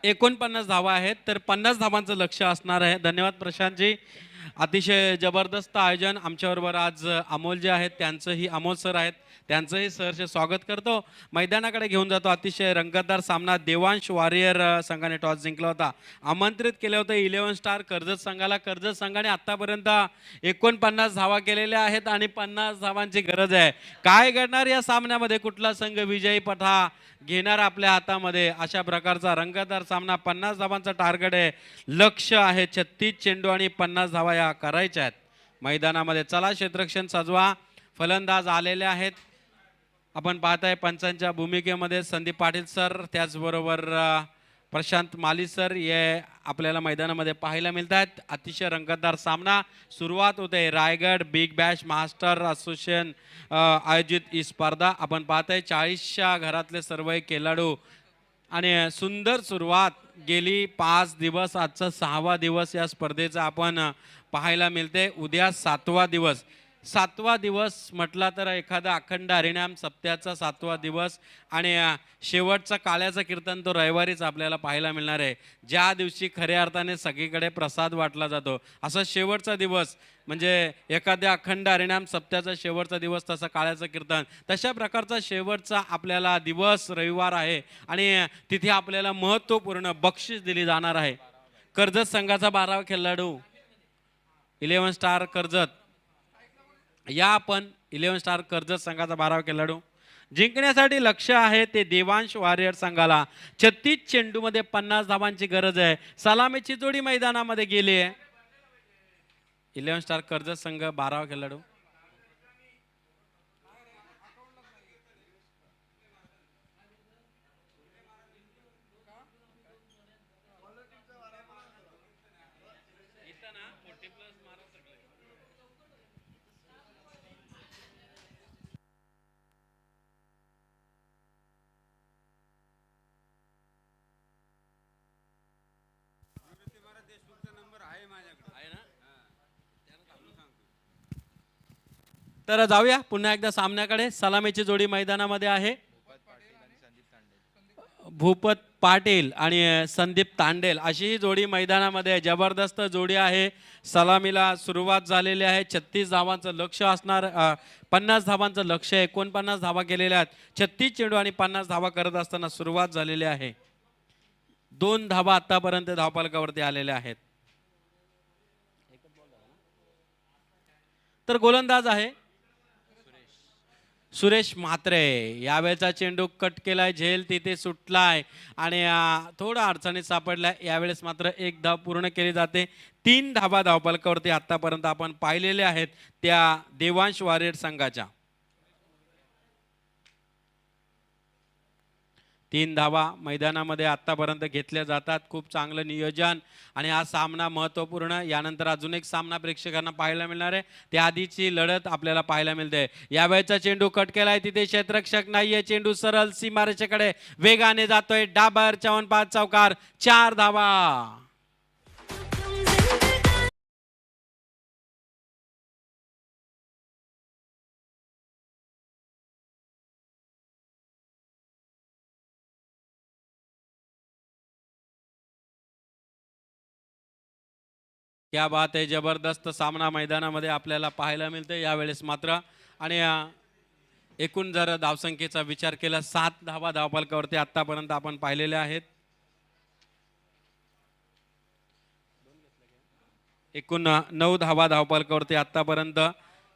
$49 धावा आहेत तर 50 धावांचं लक्ष असणार आहे। धन्यवाद प्रशांतजी, अतिशय जबरदस्त आयोजन। आमच्याबरोबर आज अमोल जे आहेत त्यांचंही, अमोल सर आहेत त्यांचंही सहर्ष स्वागत करतो। मैदानाकडे घेऊन जातो। अतिशय रंगतदार सामना देवांश वॉरियर संघाने टॉस जिंकला होता, आमंत्रित केले होते 11 स्टार कर्जत संघाला। कर्जत संघाने आतापर्यंत 49 धावा केलेल्या आहेत आणि 50 धावांची गरज आहे। काय घडणार या सामन्यामध्ये, कुठला संघ विजयी पठा घेणार आपल्या हातामध्ये, अशा प्रकारचा रंगतदार सामना। 50 धावांचा टार्गेट आहे, लक्ष आहे 36 चेंडू आणि 50 धावा या करायच्या आहेत मैदानामध्ये। चला क्षेत्ररक्षण सजवा, फलंदाज आलेले आहेत। आपण पाहताय पंचांच्या भूमिकेमध्ये संदीप पाटील सर, त्याचबरोबर प्रशांत माली सर हे आपल्याला मैदानामध्ये पाहायला मिळतात। अतिशय रंगतदार सामना सुरुवात होते। Raigad big Bash master association आयोजित ही स्पर्धा आपण पाहताय। 40च्या घरातले सर्व खेळाडू आणि सुंदर सुरुवात, गेली 5 दिवस, आजचा 6वा दिवस या स्पर्धेचा आपण पाहायला मिळते। उद्या 7वा दिवस। 7वा दिवस म्हटला तर एखादा अखंड हरिनाम सप्त्याचा 7वा दिवस आणि शेवटचा काळ्याचं कीर्तन तो रविवारीच आपल्याला पाहायला मिळणार आहे, ज्या दिवशी खऱ्या अर्थाने सगळीकडे प्रसाद वाटला जातो। असा शेवटचा दिवस म्हणजे एखाद्या अखंड हरिनाम सप्त्याचा शेवटचा दिवस, तसा काळ्याचं कीर्तन, तशा प्रकारचा शेवटचा आपल्याला दिवस रविवार आहे आणि तिथे आपल्याला महत्त्वपूर्ण बक्षीस दिली जाणार आहे। कर्जत संघाचा 12वा खेळाडू 11 स्टार कर्जत, या आपण 11 स्टार कर्जत संघाचा 12वा खेळाडू जिंकण्यासाठी लक्ष आहे ते देवांश वॉरियर संघाला। 36 चेंडूमध्ये 50 धावांची गरज आहे। सलामीची जोडी मैदानामध्ये गेली आहे। 11 स्टार कर्जत संघ 12वा खेळाडू तर जाऊया पुन्हा एकदा सामन्याकडे। सलामीची जोडी मैदानामध्ये आहे, भूपत पाटील आणि संदीप तांडेल अशी ही जोडी मैदानामध्ये। जबरदस्त जोडी आहे। सलामीला सुरुवात झालेली आहे। 36 धावांचं लक्ष असणार, 50 धावांचं लक्ष, 49 धावा केलेल्या आहेत। 36 चेंडू आणि 50 धावा करत असताना सुरुवात झालेली आहे। 2 धावा आतापर्यंत धावफलकावरती आलेल्या आहेत। तर गोलंदाज आहे सुरेश म्हात्रे यावेळेचा चेंडू कट केलाय, झेल तिथे सुटलाय आणि थोडा अडचणीत सापडलाय. यावेळेस मात्र एक धाव पूर्ण केली जाते. 3 धावा धावफलकावरती आतापर्यंत आपण पाहिलेले आहेत त्या देवांश वॉरियर संघाच्या. 3 धावा मैदानामध्ये आतापर्यंत घेतल्या जातात. खूप चांगलं नियोजन आणि हा सामना महत्त्वपूर्ण. यानंतर अजून एक सामना प्रेक्षकांना पाहायला मिळणार आहे. त्याआधीची लढत आपल्याला पाहायला मिळते. यावेळेचा चेंडू कट केलाय, तिथे क्षेत्ररक्षक नाहीये. चेंडू सरळ सीमारेषेकडे वेगाने जातोय. डाबर चव्हाण चौकार, 4 धावा. क्या बात आहे, जबरदस्त सामना मैदानामध्ये आपल्याला पाहायला मिळते यावेळेस मात्र. आणि एकूण जर धावसंख्येचा विचार केला 7 धावा धावफलकावरती आतापर्यंत आपण पाहिलेले आहेत. एकूण 9 धावा धावफलकावरती आतापर्यंत.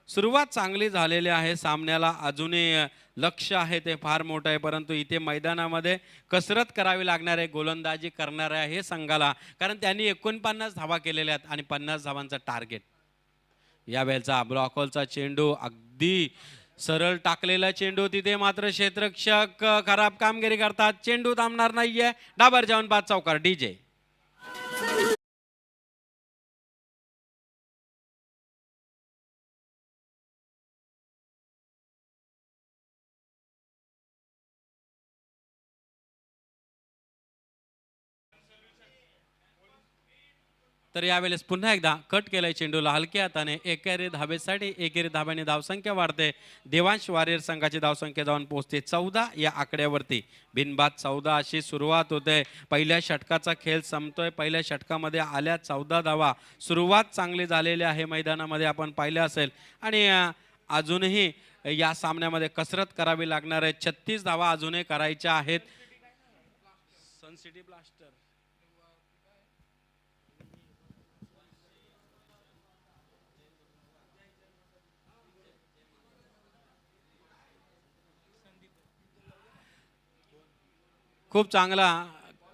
सुरुवात चांगली झालेली आहे सामन्याला. अजूनही लक्ष आहे ते फार मोठं आहे, परंतु इथे मैदानामध्ये कसरत करावी लागणार आहे गोलंदाजी करणाऱ्या हे संघाला, कारण त्यांनी 49 धावा केलेल्या आहेत आणि 50 धावांचा टार्गेट. यावेळेचा ब्लॉकहोलचा चेंडू अगदी सरळ टाकलेला चेंडू, तिथे मात्र क्षेत्ररक्षक खराब कामगिरी करतात. चेंडू थांबणार नाहीये. डाबर जवान चौकार, डीजे. तर यावेळेस पुन्हा एकदा कट केलाय चेंडूला हलक्या हाताने. एकेरी धावेसाठी एकेरी धाब्याने धावसंख्या वाढते. देवांश वॉरियर संघाची धावसंख्या जाऊन पोहोचते 14 या आकड्यावरती. बिनबाद 14 अशी सुरुवात होते. पहिल्या षटकाचा खेळ संपतोय. पहिल्या षटकामध्ये आल्या 14 धावा. सुरुवात चांगली झालेली आहे मैदानामध्ये, आपण पाहिलं असेल. आणि अजूनही या सामन्यामध्ये कसरत करावी लागणार आहे. 36 धावा अजूनही करायच्या आहेत. सन सिटी ब्लास्टर खूप चांगला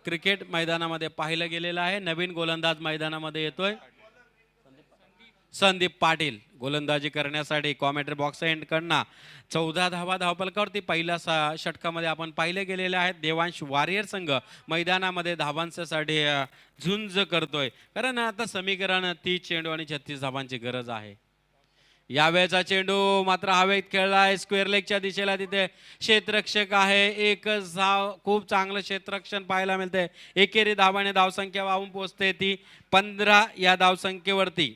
क्रिकेट मैदानामध्ये पाहिलं गेलेलं आहे. नवीन गोलंदाज मैदानामध्ये येतोय संदीप पाटील गोलंदाजी करण्यासाठी. कॉमेंट्री बॉक्स एंड कडनं 14 धावा धावफलकावरती पहिल्या षटकामध्ये आपण पाहिले गेलेले आहेत. देवांश वॉरियर संघ मैदानामध्ये धावांसाठी झुंज करतोय, कारण आता समीकरण 30 चेंडू आणि 36 धावांची गरज आहे. यावेळेचा चेंडू मात्र हवेत खेळलाय स्क्वेअर लेगच्या दिशेला. तिथे क्षेत्ररक्षक आहे. एकच धाव, खूप चांगलं क्षेत्ररक्षण पाहायला मिळते. एकेरी धावाने धावसंख्या वाहून पोहोचते ती 15 या धावसंख्येवरती.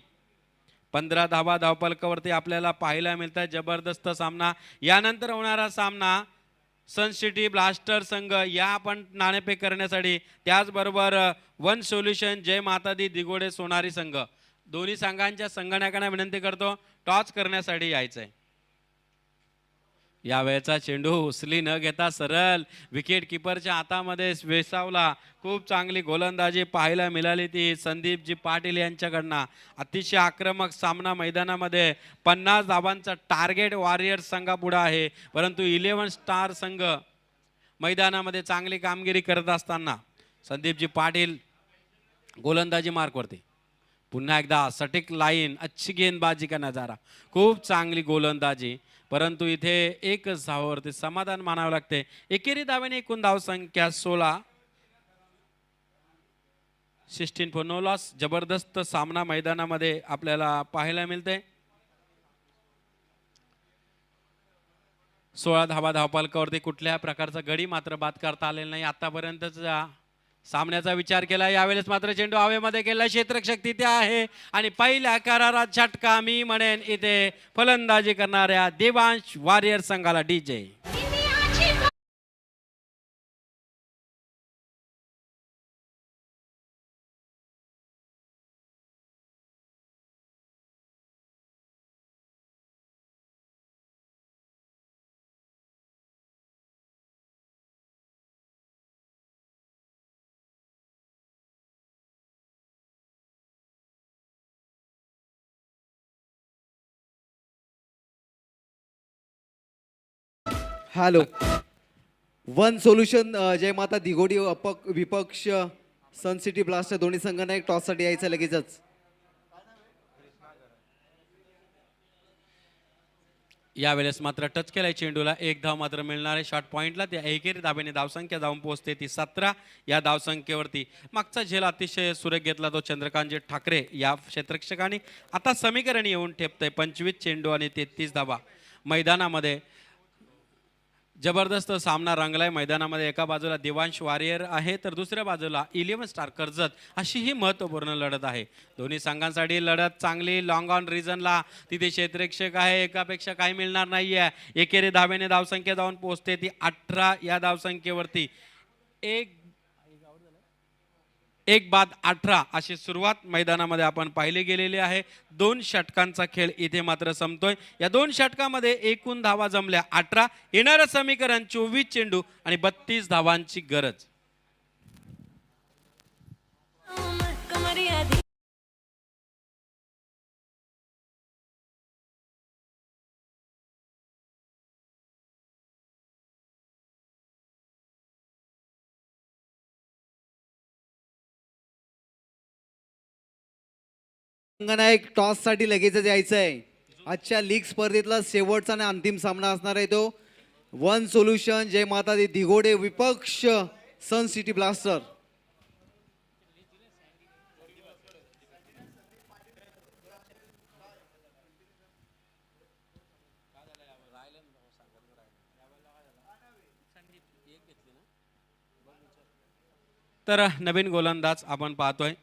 15 धावा धावफलकावरती आपल्याला पाहायला मिळतात. जबरदस्त सामना. यानंतर होणारा सामना सन सिटी ब्लास्टर संघ या आपण नाणेफेक करण्यासाठी, त्याचबरोबर वन सोल्युशन जय माता दी दिगोडे सोनारी संघ, दोन्ही संघांच्या संगणकांना विनंती करतो टॉच करण्यासाठी यायचंय. यावेळेचा चेंडू उचली न घेता सरळ विकेट किपरच्या हातामध्ये वेसावला. खूप चांगली गोलंदाजी पाहायला मिळाली ती संदीपजी पाटील यांच्याकडनं. अतिशय आक्रमक सामना मैदानामध्ये. 50 धावांचा टार्गेट वॉरियर संघापुढे आहे, परंतु 11 स्टार संघ मैदानामध्ये चांगली कामगिरी करत असताना संदीपजी पाटील गोलंदाजी मार्कवरती. पुन्हा एकदा सटीक लाईन, अच्छी गेंदबाजी का नजारा, खूप चांगली गोलंदाजी, परंतु इथे एकच धावावरती समाधान मानावं लागते. एकेरी धाव्याने एकूण धावसंख्या 16. 16 फॉर नो लॉस. जबरदस्त सामना मैदानामध्ये आपल्याला पाहायला मिळते. 16 धावा धावफलकावरती कुठल्या प्रकारचा गडी मात्र बाद करता आलेला नाही आतापर्यंतचा सामन्याचा विचार केला. यावेळेस मात्र चेंडू हवेमध्ये गेला. क्षेत्ररक्षक तिथे आहे आणि पहिल्या करारात झटका मी म्हणेन इथे फलंदाजी करणाऱ्या देवांश वॉरियर संघाला डीजे. हॅलो. वन सोल्युशन जय माता दिघोडी विपक्ष सन सिटी ब्लास्टर दोन्ही संघांना एक टॉससाठी यायचं लगेचच. यावेळेस मात्र टच केलाय चेंडूला, एक धाव मात्र मिळणार आहे शॉट पॉइंटला. त्या एकेरी धाब्याने धावसंख्या जाऊन पोहोचते ती 17 या धावसंख्येवरती. मागचा झेल अतिशय सुरेख घेतला तो चंद्रकांतजी ठाकरे या क्षेत्ररक्षकाने. आता समीकरण येऊन ठेपतंय 25 चेंडू आणि 33 धावा. मैदानामध्ये जबरदस्त सामना रंगलाय. मैदानामध्ये एका बाजूला देवांश वारियर आहे तर दुसऱ्या बाजूला 11 स्टार कर्जत, अशी ही महत्त्वपूर्ण लढत आहे. दोन्ही संघांसाठी लढत चांगली. लॉंग ऑन रिजनला तिथे क्षेत्ररक्षक आहे, एकापेक्षा काही मिळणार नाहीये. एकेरी धाब्याने धावसंख्या जाऊन पोहोचते ती 18 या धावसंख्येवरती. एक बाद 18 अशी सुरुवात मैदानामध्ये आपण पाहिली गेलेली आहे. 2 षटकांचा खेळ इथे मात्र संपतोय. या 2 षटकामध्ये एकूण धावा जमल्या 18. येणारं समीकरण 24 चेंडू आणि 32 धावांची गरज. संघांना एक टॉससाठी लगेचच यायचं आहे. आजच्या लीग स्पर्धेतला शेवटचा आणि अंतिम सामना असणार आहे तो वन सोल्युशन जय माता दी दिघोडे विपक्ष सन सिटी ब्लास्टर. तर नवीन गोलंदाज आपण पाहतोय.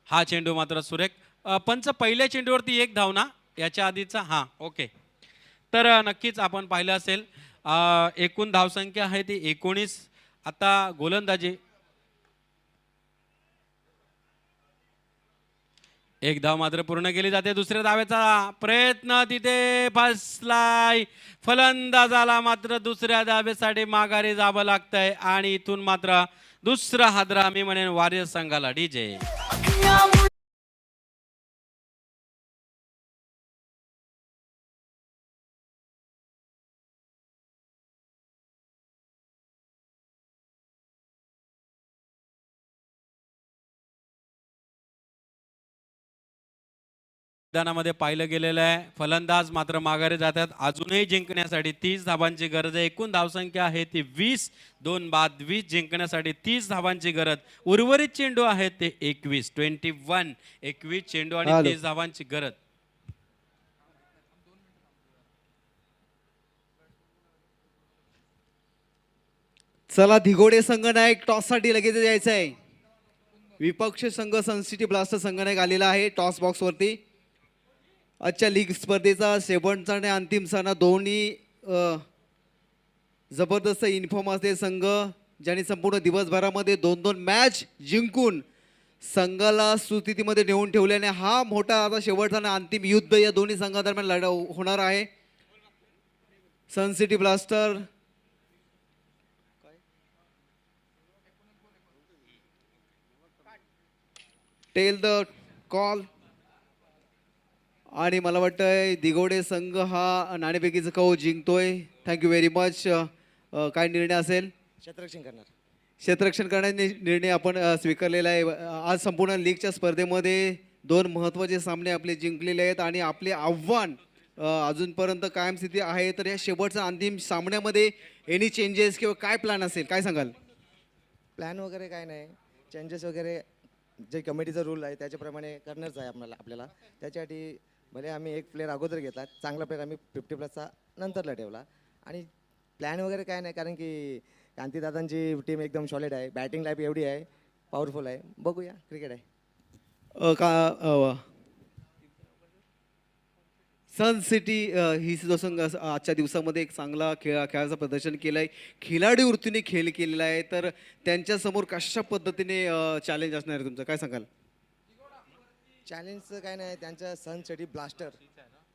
हा चेंडू मात्र सुरेख. पंच पहिल्या चेंडूवरती एक धाव ना, याच्या आधीचा हा ओके. तर नक्कीच आपण पाहिलं असेल एकूण धावसंख्या आहे ती 19. आता गोलंदाजी एक धाव मात्र पूर्ण केली जाते. दुसऱ्या धावेचा प्रयत्न तिथे फसलाय. फलंदाजाला मात्र दुसऱ्या धावेसाठी माघारी जावं लागतंय आणि इथून मात्र दुसरा हादरा मी म्हणेन वारियर संघाला. डीजे मैदानामध्ये पाहिलं गेलेलं आहे. फलंदाज मात्र माघारी जातात. अजूनही जिंकण्यासाठी 30 धावांची गरज आहे. एकूण धावसंख्या आहे ती 20. 2 बाद 20 जिंकण्यासाठी 30 धावांची गरज. उर्वरित चेंडू आहेत ते 21. 21 चेंडू आणि 30 धावांची गरज. चला दिघोडे संघांना एक टॉससाठी लगेच यायचं आहे. विपक्ष संघ सन सिटी ब्लास्टर संघाने आलेला आहे टॉस बॉक्स वरती. आजच्या लीग स्पर्धेचा शेवटचा आणि अंतिम सामना दोन्ही जबरदस्त इन्फॉर्म असते संघ ज्यांनी संपूर्ण दिवसभरामध्ये 2-2 मॅच जिंकून संघाला सुस्थितीमध्ये नेऊन ठेवल्याने हा मोठा आता शेवटचा आणि अंतिम युद्ध या दोन्ही संघादरम्यान होणार आहे. Sun city blaster tell the call आणि मला वाटतंय दिघोडे संघ हा नाणेफेकीचं कौ जिंकतोय. Thank you very much. काय निर्णय असेल? क्षेत्ररक्षण करणार. क्षेत्ररक्षण करण्याचा निर्णय आपण स्वीकारलेला आहे. आज संपूर्ण लीगच्या स्पर्धेमध्ये 2 महत्त्वाचे सामने आपले जिंकलेले आहेत आणि आपले आव्हान अजूनपर्यंत कायम स्थिती आहे. तर या शेवटच्या अंतिम सामन्यामध्ये एनी चेंजेस किंवा काय प्लॅन असेल, काय सांगाल? प्लॅन वगैरे काय नाही, चेंजेस वगैरे जे कमिटीचा रूल आहे त्याच्याप्रमाणे करणारच आहे आपल्याला. त्याच्यासाठी भले आम्ही एक प्लेअर अगोदर घेतला, चांगला प्लेअर आम्ही 50+ नंतरला ठेवला. आणि प्लॅन वगैरे काय नाही, कारण की कांतीदादांची टीम एकदम सॉलिड आहे. बॅटिंग लाईफ एवढी आहे, पॉवरफुल आहे. बघूया, क्रिकेट आहे. सन सिटी ही जो संघ आजच्या दिवसामध्ये एक चांगला खेळाचं प्रदर्शन केलं आहे, खिलाडी वृत्तीने खेळ केलेला आहे. तर त्यांच्यासमोर कशा पद्धतीने चॅलेंज असणार आहे तुमचं, काय सांगाल? चॅलेंजचं काय नाही, त्यांचं सन सिटी ब्लास्टर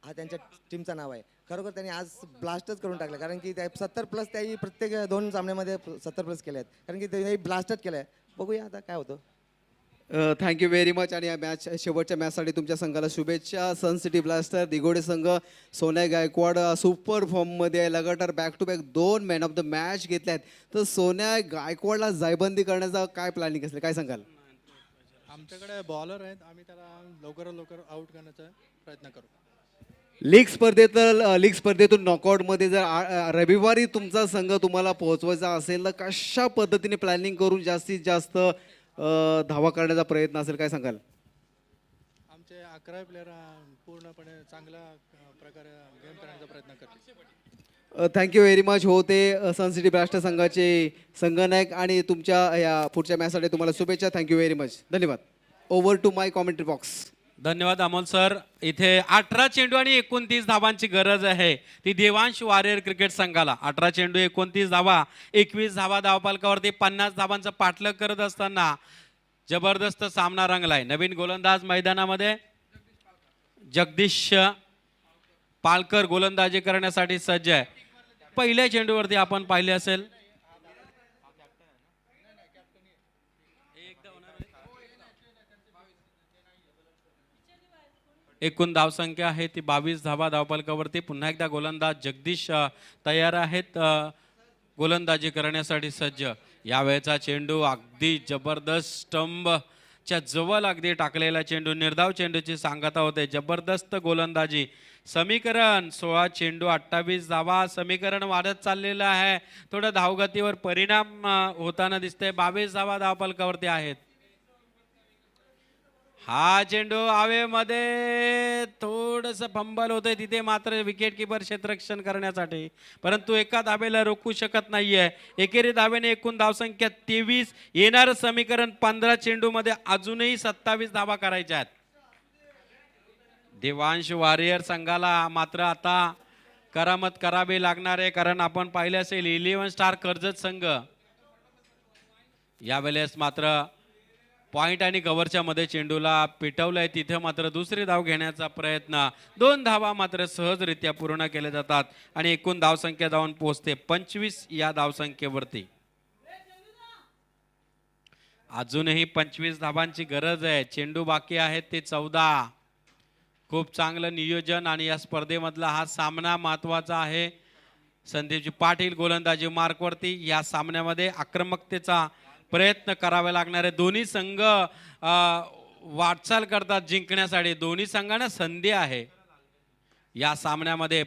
हा त्यांच्या टीमचं नाव आहे. खरोखर त्यांनी आज ब्लास्टच करून टाकलं, कारण की त्या 70+ त्याही प्रत्येक 2 सामन्यामध्ये 70+ केले आहेत, कारण की त्यांनी ब्लास्टच केलं आहे. बघूया आता काय होतं. Thank you very much. आणि या मॅच शेवटच्या मॅचसाठी तुमच्या संघाला शुभेच्छा. सन सिटी ब्लास्टर दिघोडे संघ, सोन्या गायकवाड सुपर फॉर्ममध्ये आहे. लगातार back to back 2 man of the match घेतले आहेत. तर सोन्या गायकवाडला जायबंदी करण्याचा काय प्लॅनिंग असेल, काय सांगाल? आमच्याकडे बॉलर आहेत, आम्ही त्याला लवकरात लवकर आउट करण्याचा प्रयत्न करू. लीग स्पर्धेतून नॉकआउटमध्ये जर रविवारी तुमचा संघ तुम्हाला पोहोचवायचा असेल तर कशा पद्धतीने प्लॅनिंग करून जास्तीत जास्त धावा करण्याचा प्रयत्न असेल, काय सांगाल? आमचे 11 प्लेयर पूर्णपणे चांगल्या प्रकारे गेम करण्याचा प्रयत्न करतील. Thank you very much. हो, ते सन सिटी ब्लास्टर संघाचे संघनायक आणि तुमच्या या पुढच्या मॅचसाठी तुम्हाला शुभेच्छा. Thank you very much. धन्यवाद. Over to my commentary box. धन्यवाद अमोल सर. इथे 18 चेंडू आणि 29 धावांची गरज आहे ती देवांश वारियर क्रिकेट संघाला. 18 चेंडू 29 धावा, 21 धावा धावफलकावरती 50 धावांचं पाठलाग करत असताना जबरदस्त सामना रंगलाय. नवीन गोलंदाज मैदानामध्ये जगदीश पालकर गोलंदाजी करण्यासाठी सज्ज आहे. पहिल्या चेंडूवरती आपण पाहिले असेल एकूण धावसंख्या आहे ती 22 धावा धावफलकावरती. पुन्हा एकदा गोलंदाज जगदीश तयार आहेत गोलंदाजी करण्यासाठी सज्ज. यावेळेचा चेंडू अगदी जबरदस्त स्टंपच्या जवळ अगदी टाकलेला चेंडू, निर्धाव चेंडूची सांगता होते. जबरदस्त गोलंदाजी. समीकरण 16 चेंडू 28 धावा. समीकरण वाढत चाललेलं आहे. थोडं धावगतीवर परिणाम होताना दिसतंय. 22 धावा धावफलकावरती आहेत. हा चेंडू हवेमध्ये थोडस फंबल होतंय तिथे मात्र विकेट किपर क्षेत्ररक्षण करण्यासाठी, परंतु एका धावेला रोखू शकत नाहीये. एकेरी धावेने एकूण धावसंख्या 23. येणारं समीकरण 15 चेंडूमध्ये अजूनही 27 धावा करायच्या आहेत. देवांश वारियर संघाला मात्र आता करामत करावी लागणार आहे, कारण आपण पाहिले असेल 11 स्टार कर्जत संघ यावेळेस मात्र पॉइंट आणि कव्हरच्या मध्ये चेंडूला पिटवलंय. तिथे मात्र दुसरी धाव घेण्याचा प्रयत्न, 2 धावा मात्र सहजरित्या पूर्ण केल्या जातात आणि एकूण धावसंख्या जाऊन पोहोचते 25 या धावसंख्येवरती. अजूनही 25 धावांची गरज आहे. चेंडू बाकी आहेत ते 14. खूप चांगलं नियोजन आणि या स्पर्धेमधला हा सामना महत्वाचा आहे. संदीपजी पाटील गोलंदाजी मार्कवरती. या सामन्यामध्ये आक्रमकतेचा प्रयत्न करावे लागणारे दोन्ही संघ वाटचाल करतात जिंकण्यासाठी. दोन्ही संघांना संधी आहे या सामन्यामध्ये.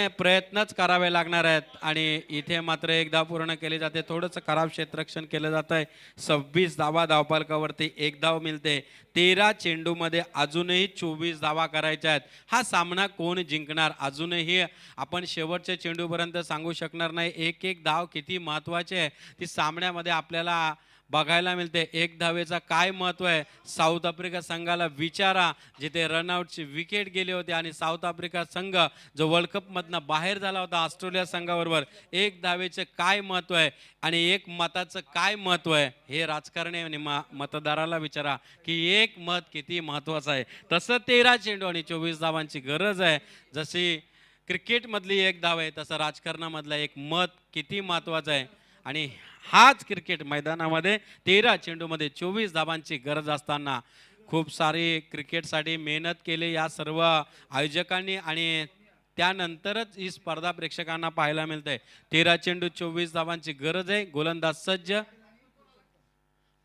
प्रयत्नच करावे लागणार आहेत आणि इथे मात्र एक धाव पूर्ण केली जाते. थोडंसं खराब क्षेत्ररक्षण केलं जात आहे. 26 धावा धावफलकावरती 1 धाव मिळते. 13 चेंडूमध्ये अजूनही 24 धावा करायच्या आहेत. हा सामना कोण जिंकणार अजूनही आपण शेवटच्या चेंडूपर्यंत सांगू शकणार नाही. एक धाव किती महत्त्वाची आहे ती सामन्यामध्ये आपल्याला बघायला मिळते. 1 धावेचा काय महत्त्व आहे साऊथ आफ्रिका संघाला विचारा, जिथे रनआउटची विकेट गेली होती आणि साऊथ आफ्रिका संघ जो वर्ल्ड कपमधनं बाहेर झाला होता ऑस्ट्रेलिया संघाबरोबर. 1 धावेचे काय महत्त्व आहे आणि 1 मताचं काय महत्त्व आहे हे राजकारणी आणि मतदाराला विचारा की 1 मत किती महत्त्वाचं आहे. तसं 13 चेंडू आणि 24 धावांची गरज आहे. जशी क्रिकेटमधली 1 धाव आहे तसं राजकारणामधलं 1 मत किती महत्त्वाचं आहे. आणि हाच क्रिकेट मैदानामध्ये 13 चेंडूमध्ये 24 धावांची गरज असताना खूप सारी क्रिकेटसाठी मेहनत केली या सर्व आयोजकांनी आणि त्यानंतरच ही स्पर्धा प्रेक्षकांना पाहायला मिळते. 13 चेंडू 24 धावांची गरज आहे. गोलंदाज सज्ज.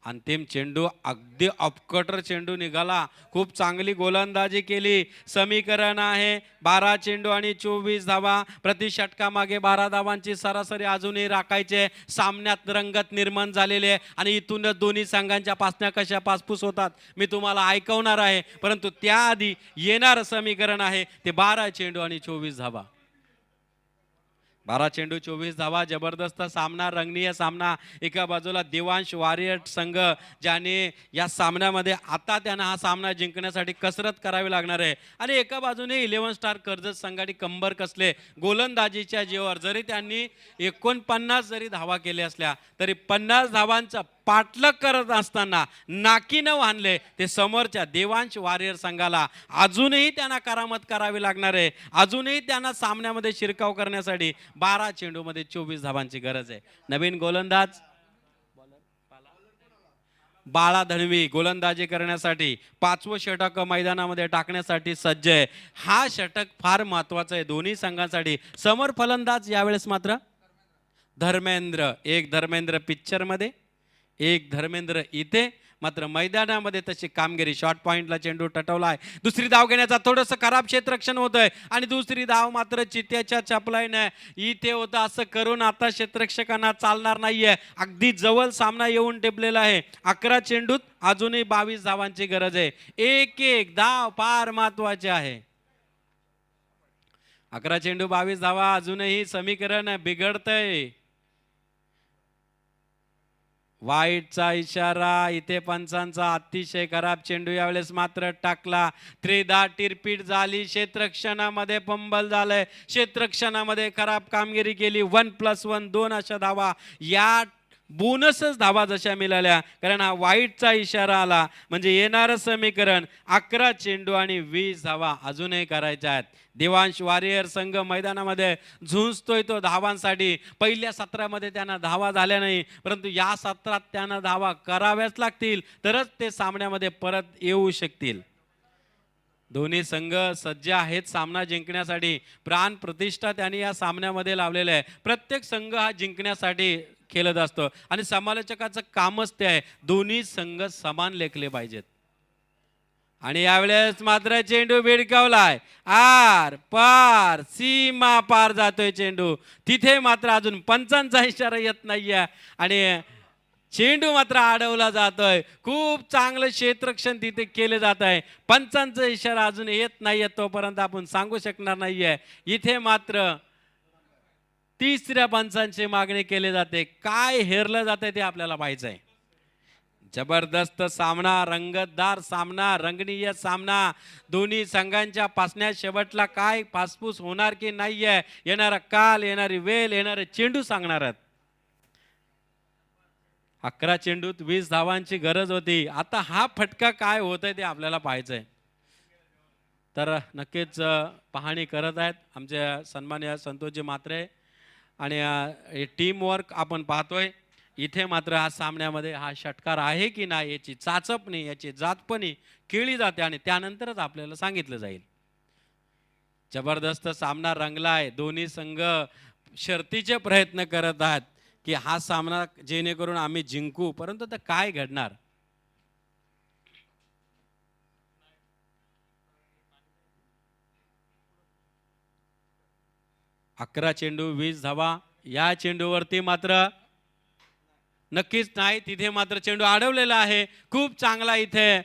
अंतिम चेंडू अगदी ऑफकटर चेंडू निघाला. खूप चांगली गोलंदाजी केली. समीकरण आहे 12 चेंडू आणि 24 धावा. प्रति षटकामागे 12 धावांची सरासरी अजूनही राखायचे. सामन्यात रंगत निर्माण झालेली आहे आणि इथूनच दोन्ही संघांच्या पासण्या कशा पासपूस होतात मी तुम्हाला ऐकवणार आहे, परंतु त्याआधी येणारं समीकरण आहे ते 12 चेंडू आणि 24 धावा. 12 चेंडू 24 धावा. जबरदस्त सामना, रंगनीय सामना. एका बाजूला देवांश वारियर संघ ज्याने या सामन्यामध्ये आता त्यांना हा सामना जिंकण्यासाठी कसरत करावी लागणार आहे आणि एका बाजूने 11 स्टार कर्जत संघाने कंबर कसले गोलंदाजीच्या जीवावर. जरी त्यांनी 49 जरी धावा केल्या असल्या तरी 50 धावांचा पाठलाग करत असताना नाकीनं वाहनले ते समोरच्या देवांश वारियर संघाला. अजूनही त्यांना करामत करावी लागणार आहे. अजूनही त्यांना सामन्यामध्ये शिरकाव करण्यासाठी 12 चेंडूमध्ये 24 धावांची गरज आहे. नवीन गोलंदाज बाळा धनवी गोलंदाजी करण्यासाठी 5वं षटक मैदानामध्ये टाकण्यासाठी सज्ज आहे. हा षटक फार महत्वाचा आहे दोन्ही संघांसाठी. समोर फलंदाज यावेळेस मात्र धर्मेंद्र. एक धर्मेंद्र पिक्चरमध्ये, एक धर्मेंद्र इथे. मात्र मैदानामध्ये तशी कामगिरी. शॉर्ट पॉइंटला चेंडू टटवलाय. दुसरी धाव घेण्याचा थोडंसं खराब क्षेत्ररक्षण होतंय आणि दुसरी धाव मात्र चित्त्याच्या चपलाईने इथे होतं. असं करून आता क्षेत्ररक्षकांना चालणार नाहीये. अगदी जवळ सामना येऊन टेपलेला आहे. 11 चेंडूत अजूनही 22 धावांची गरज आहे. एक एक धाव फार महत्वाचे आहे. 11 चेंडू 22 धावा. अजूनही समीकरण बिघडतंय. वाईटचा इशारा. इथे पंचांचा अतिशय खराब चेंडू यावेळेस मात्र टाकला. त्रिधा टिरपीट झाली. क्षेत्ररक्षणामध्ये फंबल झालंय. क्षेत्ररक्षणामध्ये खराब कामगिरी केली. 1+1 2 अशा धावा. या बोनसच धावा जशा मिळाल्या, कारण हा वाईटचा इशारा आला. म्हणजे येणारं समीकरण 11 चेंडू आणि 20 धावा अजूनही करायच्या आहेत. देवांश वॉरियर संघ मैदानामध्ये झुंजतोय तो धावांसाठी. पहिल्या सत्रामध्ये त्यांना धावा झाल्या नाही, परंतु या सत्रात त्यांना धावा कराव्याच लागतील, तरच ते सामन्यामध्ये परत येऊ शकतील. दोन्ही संघ सज्ज आहेत सामना जिंकण्यासाठी. प्राण प्रतिष्ठा त्यांनी या सामन्यामध्ये लावलेलं आहे. प्रत्येक संघ हा जिंकण्यासाठी खेळत असतो आणि समालोचकाचं कामच ते आहे. दोन्ही संघ समान लेखले पाहिजेत. आणि यावेळेस मात्र चेंडू भिडकावलाय. आर पार सीमा पार जातोय चेंडू. तिथे मात्र अजून पंचांचा इशारा येत नाहीये आणि चेंडू मात्र अडवला जातोय. खूप चांगलं क्षेत्ररक्षण तिथे केले जात आहे. पंचांचा इशारा अजून येत नाहीये तोपर्यंत आपण सांगू शकणार नाहीये. इथे मात्र तिसऱ्या पंचांची मागणी केली जाते. काय हेरलं जाते ते आपल्याला पाहायचं आहे. जबरदस्त सामना, रंगतदार सामना, रंगणीय सामना. दोन्ही संघांच्या पासण्या शेवटला काय फासफूस होणार की नाहीये, येणारा काल, येणारी वेळ, येणारे चेंडू सांगणार आहेत. 11 चेंडूत 20 धावांची गरज होती. आता हा फटका काय होतंय ते आपल्याला पाहायचंय. तर नक्कीच पाहणी करत आहेत आमचे सन्माननीय संतोषजी म्हात्रे आणि टीम वर्क आपण पाहतोय. इथे मात्र हा सामन्यामध्ये हा षटकार आहे की नाही याची चाचपणी, याची जातपणी केली जाते आणि त्यानंतरच आपल्याला सांगितलं जाईल. जबरदस्त सामना रंगलाय. दोन्ही संघ शर्तीचे प्रयत्न करत आहेत की हा सामना जेणेकरून आम्ही जिंकू, परंतु तर काय घडणार. अकरा चेंडू 20 धावा. या चेंडूवरती मात्र नक्कीच नाही. तिथे मात्र चेंडू अडवलेला आहे. खूप चांगला इथे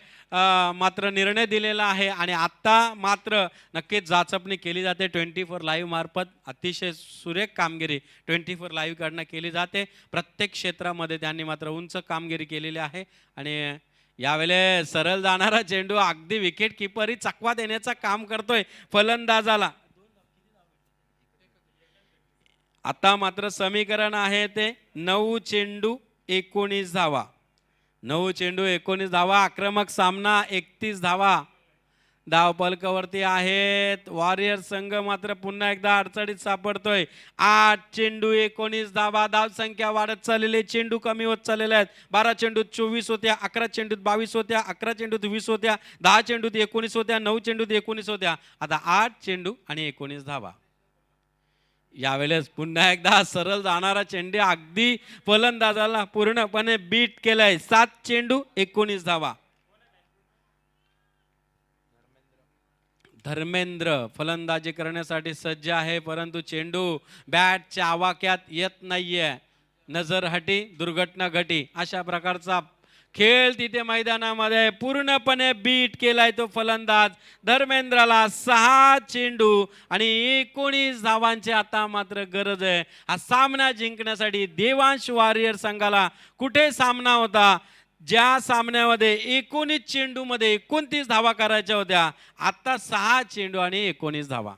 मात्र निर्णय दिलेला आहे आणि आता मात्र नक्कीच जाचपणी केली जाते 24 लाईव्ह मार्फत. अतिशय सुरेख कामगिरी 24 लाईव्ह कडनं केली जाते. प्रत्येक क्षेत्रामध्ये त्यांनी मात्र उंच कामगिरी केलेली आहे आणि यावेळेस सरळ जाणारा चेंडू अगदी विकेट किपरही चकवा देण्याचं काम करतोय फलंदाजाला. आता मात्र समीकरण आहे ते 9 चेंडू 19 धावा. 9 चेंडू 19 धावा. आक्रमक सामना 31 धावा. धाव पलकावरती आहेत. वॉरियर संघ मात्र पुन्हा एकदा अडचणीत सापडतोय. 8 चेंडू 19 धावा. धाव संख्या वाढत चाललेली, चेंडू कमी होत चाललेले आहेत. 12 चेंडूत 24 होत्या, 11 चेंडूत 22 होत्या, 11 चेंडूत 20 होत्या, 10 चेंडूत 19 होत्या, 9 चेंडूत 19 होत्या. आता 8 चेंडू आणि 19 धावा. यावेळेस पुन्हा एकदा सरळ जाणारा चेंडू अगदी फलंदाजाला पूर्णपणे बीट केलाय. 7 चेंडू 19 धावा. धर्मेंद्र फलंदाजी करण्यासाठी सज्ज आहे, परंतु चेंडू बॅटच्या आवाक्यात येत नाहीये. नजर हटी, दुर्घटना घटी, अशा प्रकारचा खेळ तिथे मैदानामध्ये पूर्णपणे बीट केलाय तो फलंदाज. धर्मेंद्रला 6 चेंडू आणि 19 धावांची आता मात्र गरज आहे हा सामना जिंकण्यासाठी. देवांश वॉरियर संघाला कुठे सामना होता ज्या सामन्यामध्ये 19 चेंडूमध्ये 29 धावा करायच्या होत्या, आता 6 चेंडू आणि 19 धावा.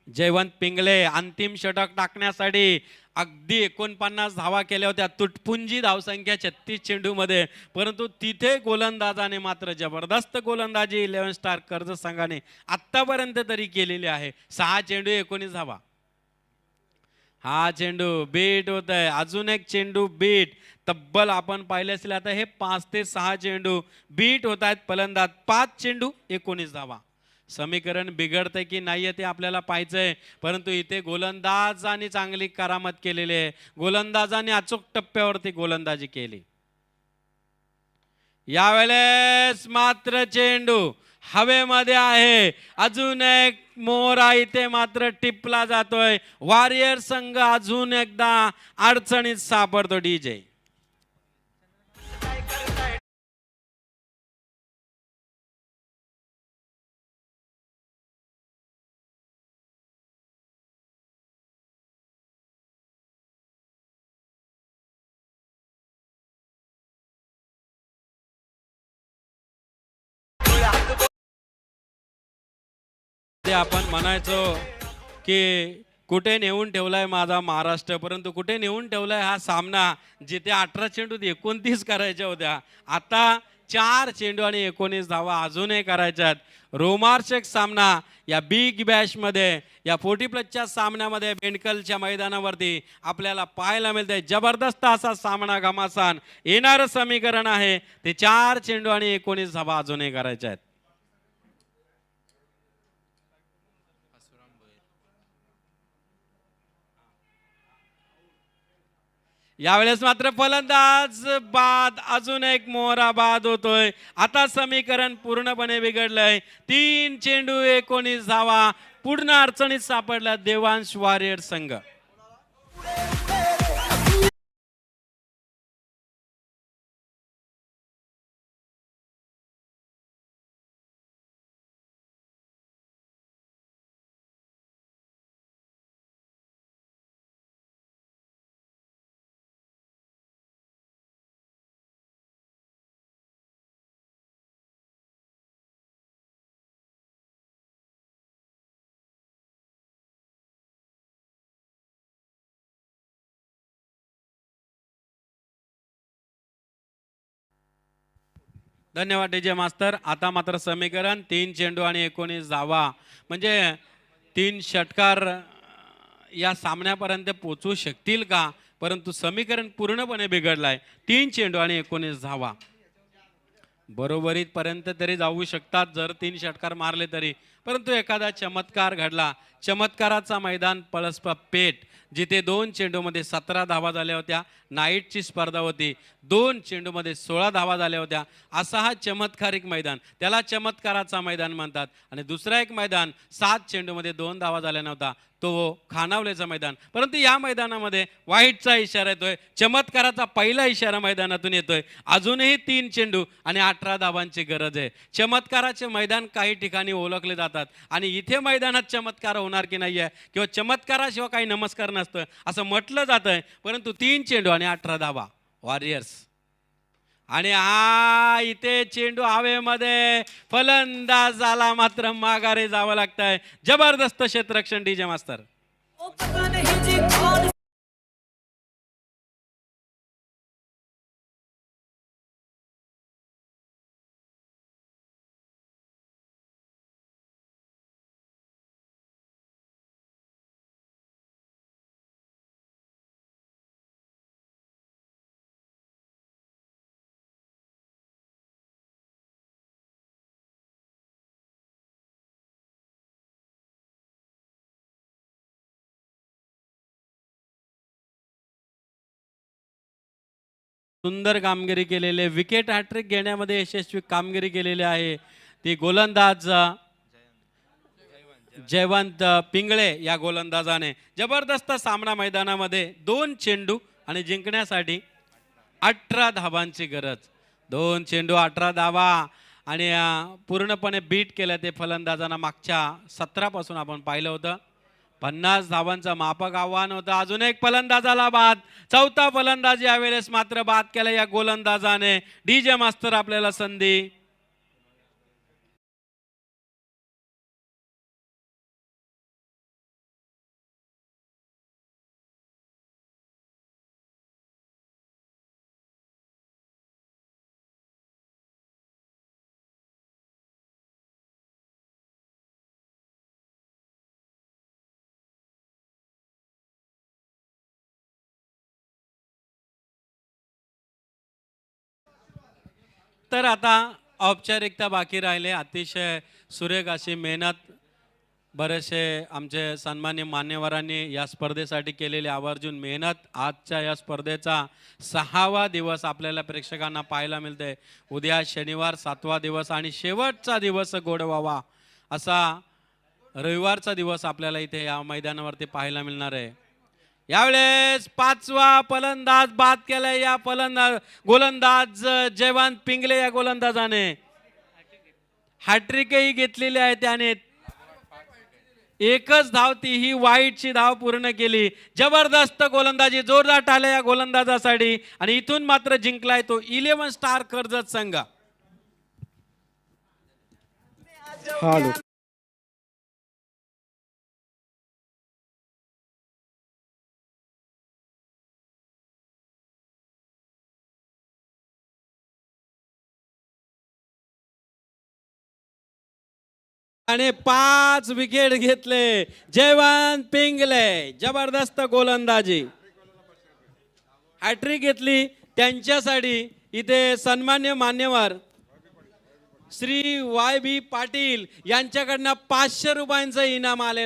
जयवंत पिंगले अंतिम षटक टाकण्यासाठी अगदी 49 धावा केल्या होत्या, तुटपुंजी धावसंख्या 36 चेंडूमध्ये, परंतु तिथे गोलंदाजाने मात्र जबरदस्त गोलंदाजी 11 स्टार कर्जत संघाने आत्तापर्यंत तरी केलेली आहे. 6 चेंडू 19 धावा. हा चेंडू बीट होत आहे, अजून एक चेंडू बीट. तब्बल आपण पाहिले असेल आता हे 5 ते 6 चेंडू बीट होत आहेत. फलंदाज 5 चेंडू 19 धावा. समीकरण बिघडतंय की नाहीये ते आपल्याला पाहायचंय, परंतु इथे गोलंदाजांनी चांगली करामत केलेली आहे. गोलंदाजांनी अचूक टप्प्यावरती गोलंदाजी केली. यावेळेस मात्र चेंडू हवेमध्ये आहे. अजून एक मोहरा इथे मात्र टिपला जातोय. वॉरियर संघ अजून एकदा अडचणीत सापडतो. डीजे ते आपण म्हणायचो की कुठे नेऊन ठेवलाय माझा महाराष्ट्र, परंतु कुठे नेऊन ठेवलाय हा सामना, जिथे 18 चेंडू 29 करायच्या होत्या, आता 4 चेंडू आणि 19 धावा अजूनही करायच्यात. रोमांचक सामना या बिग बॅश मध्ये, या 40+ सामन्यामध्ये बेंडकलच्या मैदानावरती आपल्याला पाहायला मिळतंय. जबरदस्त असा सामना घमासान. येणारं समीकरण आहे ते 4 चेंडू आणि 19 धावा अजूनही करायच्या आहेत. यावेळेस मात्र फलंदाज बाद, अजून एक मोहरा बाद होतोय. आता समीकरण पूर्णपणे बिघडलंय. 3 चेंडू 19 धावा. पूर्ण अडचणीत सापडला देवांश वॉरियर संघ. धन्यवाद डीजे मास्तर. आता मात्र समीकरण 3 चेंडू आणि 19 धावा, म्हणजे 3 षटकार या सामन्यापर्यंत पोहोचू शकतील का, परंतु समीकरण पूर्णपणे बिघडलाय. 3 चेंडू आणि 19 धावा बरोबरीत पर्यंत तरी जाऊ शकतात जर 3 षटकार मारले तरी, परंतु एखादा चमत्कार घडला. चमत्काराचा मैदान पळसपा पेठ, जिथे 2 चेंडूमध्ये 17 धावा झाल्या होत्या. नाईटची स्पर्धा होती, 2 चेंडूमध्ये 16 धावा झाल्या होत्या. असा हा चमत्कारिक मैदान, त्याला चमत्काराचा मैदान म्हणतात. आणि दुसरा एक मैदान 7 चेंडूमध्ये 2 धावा झाल्या नव्हता, तो खानावलेचं मैदान. परंतु या मैदानामध्ये वाईटचा इशारा येतोय, चमत्काराचा पहिला इशारा मैदानातून येतोय. अजूनही 3 चेंडू आणि 18 धावांची गरज आहे. चमत्काराचे मैदान काही ठिकाणी ओळखले जातात आणि इथे मैदानात चमत्कार होणार की नाही आहे, किंवा चमत्काराशिवाय काही नमस्कार नसतं असं म्हटलं जातंय. परंतु 3 चेंडू आणि 18 धावा वॉरियर्स. आणि हा इथे चेंडू हवेमध्ये, फलंदाजाला मात्र माघारी जावं लागतंय. जबरदस्त क्षेत्ररक्षण डीजे मास्तर. सुंदर कामगिरी केलेले, विकेट हॅट्रिक घेण्यामध्ये यशस्वी कामगिरी केलेली आहे ती गोलंदाज जयवंत पिंगळे या गोलंदाजाने. जबरदस्त सामना मैदानामध्ये, 2 चेंडू आणि जिंकण्यासाठी 18 धावांची गरज. 2 चेंडू 18 धावा आणि पूर्णपणे बीट केलं ते फलंदाजांना. मागच्या 17 पासून आपण पाहिलं होतं. 50 धावांचं मापक आव्हान होतं. अजून एक फलंदाजाला बाद. चौथा फलंदाज यावेळेस मात्र बाद केला या गोलंदाजाने. डीजे मास्तर आपल्याला संधी. तर आता औपचारिकता बाकी राहिले. अतिशय सुरेख अशी मेहनत बरेचसे आमचे सन्मान्य मान्यवरांनी या स्पर्धेसाठी केलेली आवर्जून मेहनत. आजच्या या स्पर्धेचा 6वा दिवस आपल्याला प्रेक्षकांना पाहायला मिळते. उद्या शनिवार 7वा दिवस आणि शेवटचा दिवस गोडवावा असा रविवारचा दिवस आपल्याला इथे या मैदानावरती पाहायला मिळणार आहे. यावेळेस 5वा फलंदाज बाद केलाय. या गोलंदाज जयवंत पिंगले या गोलंदाजाने हॅट्रिकही घेतलेली आहे. त्याने एकच धाव, तीही वाईटची धाव पूर्ण केली. जबरदस्त गोलंदाजी, जोरदार टाळ्या या गोलंदाजासाठी. आणि इथून मात्र जिंकलाय तो 11 स्टार कर्जत संघ. आणि 5 विकेट घेतले जयवंत पिंगले. जबरदस्त गोलंदाजी, हॅट्रिक घेतली. त्यांच्यासाठी इथे सन्मान्य मान्यवर श्री वाय बी पाटील यांच्याकडनं 500 रुपयांचं इनाम आलेलं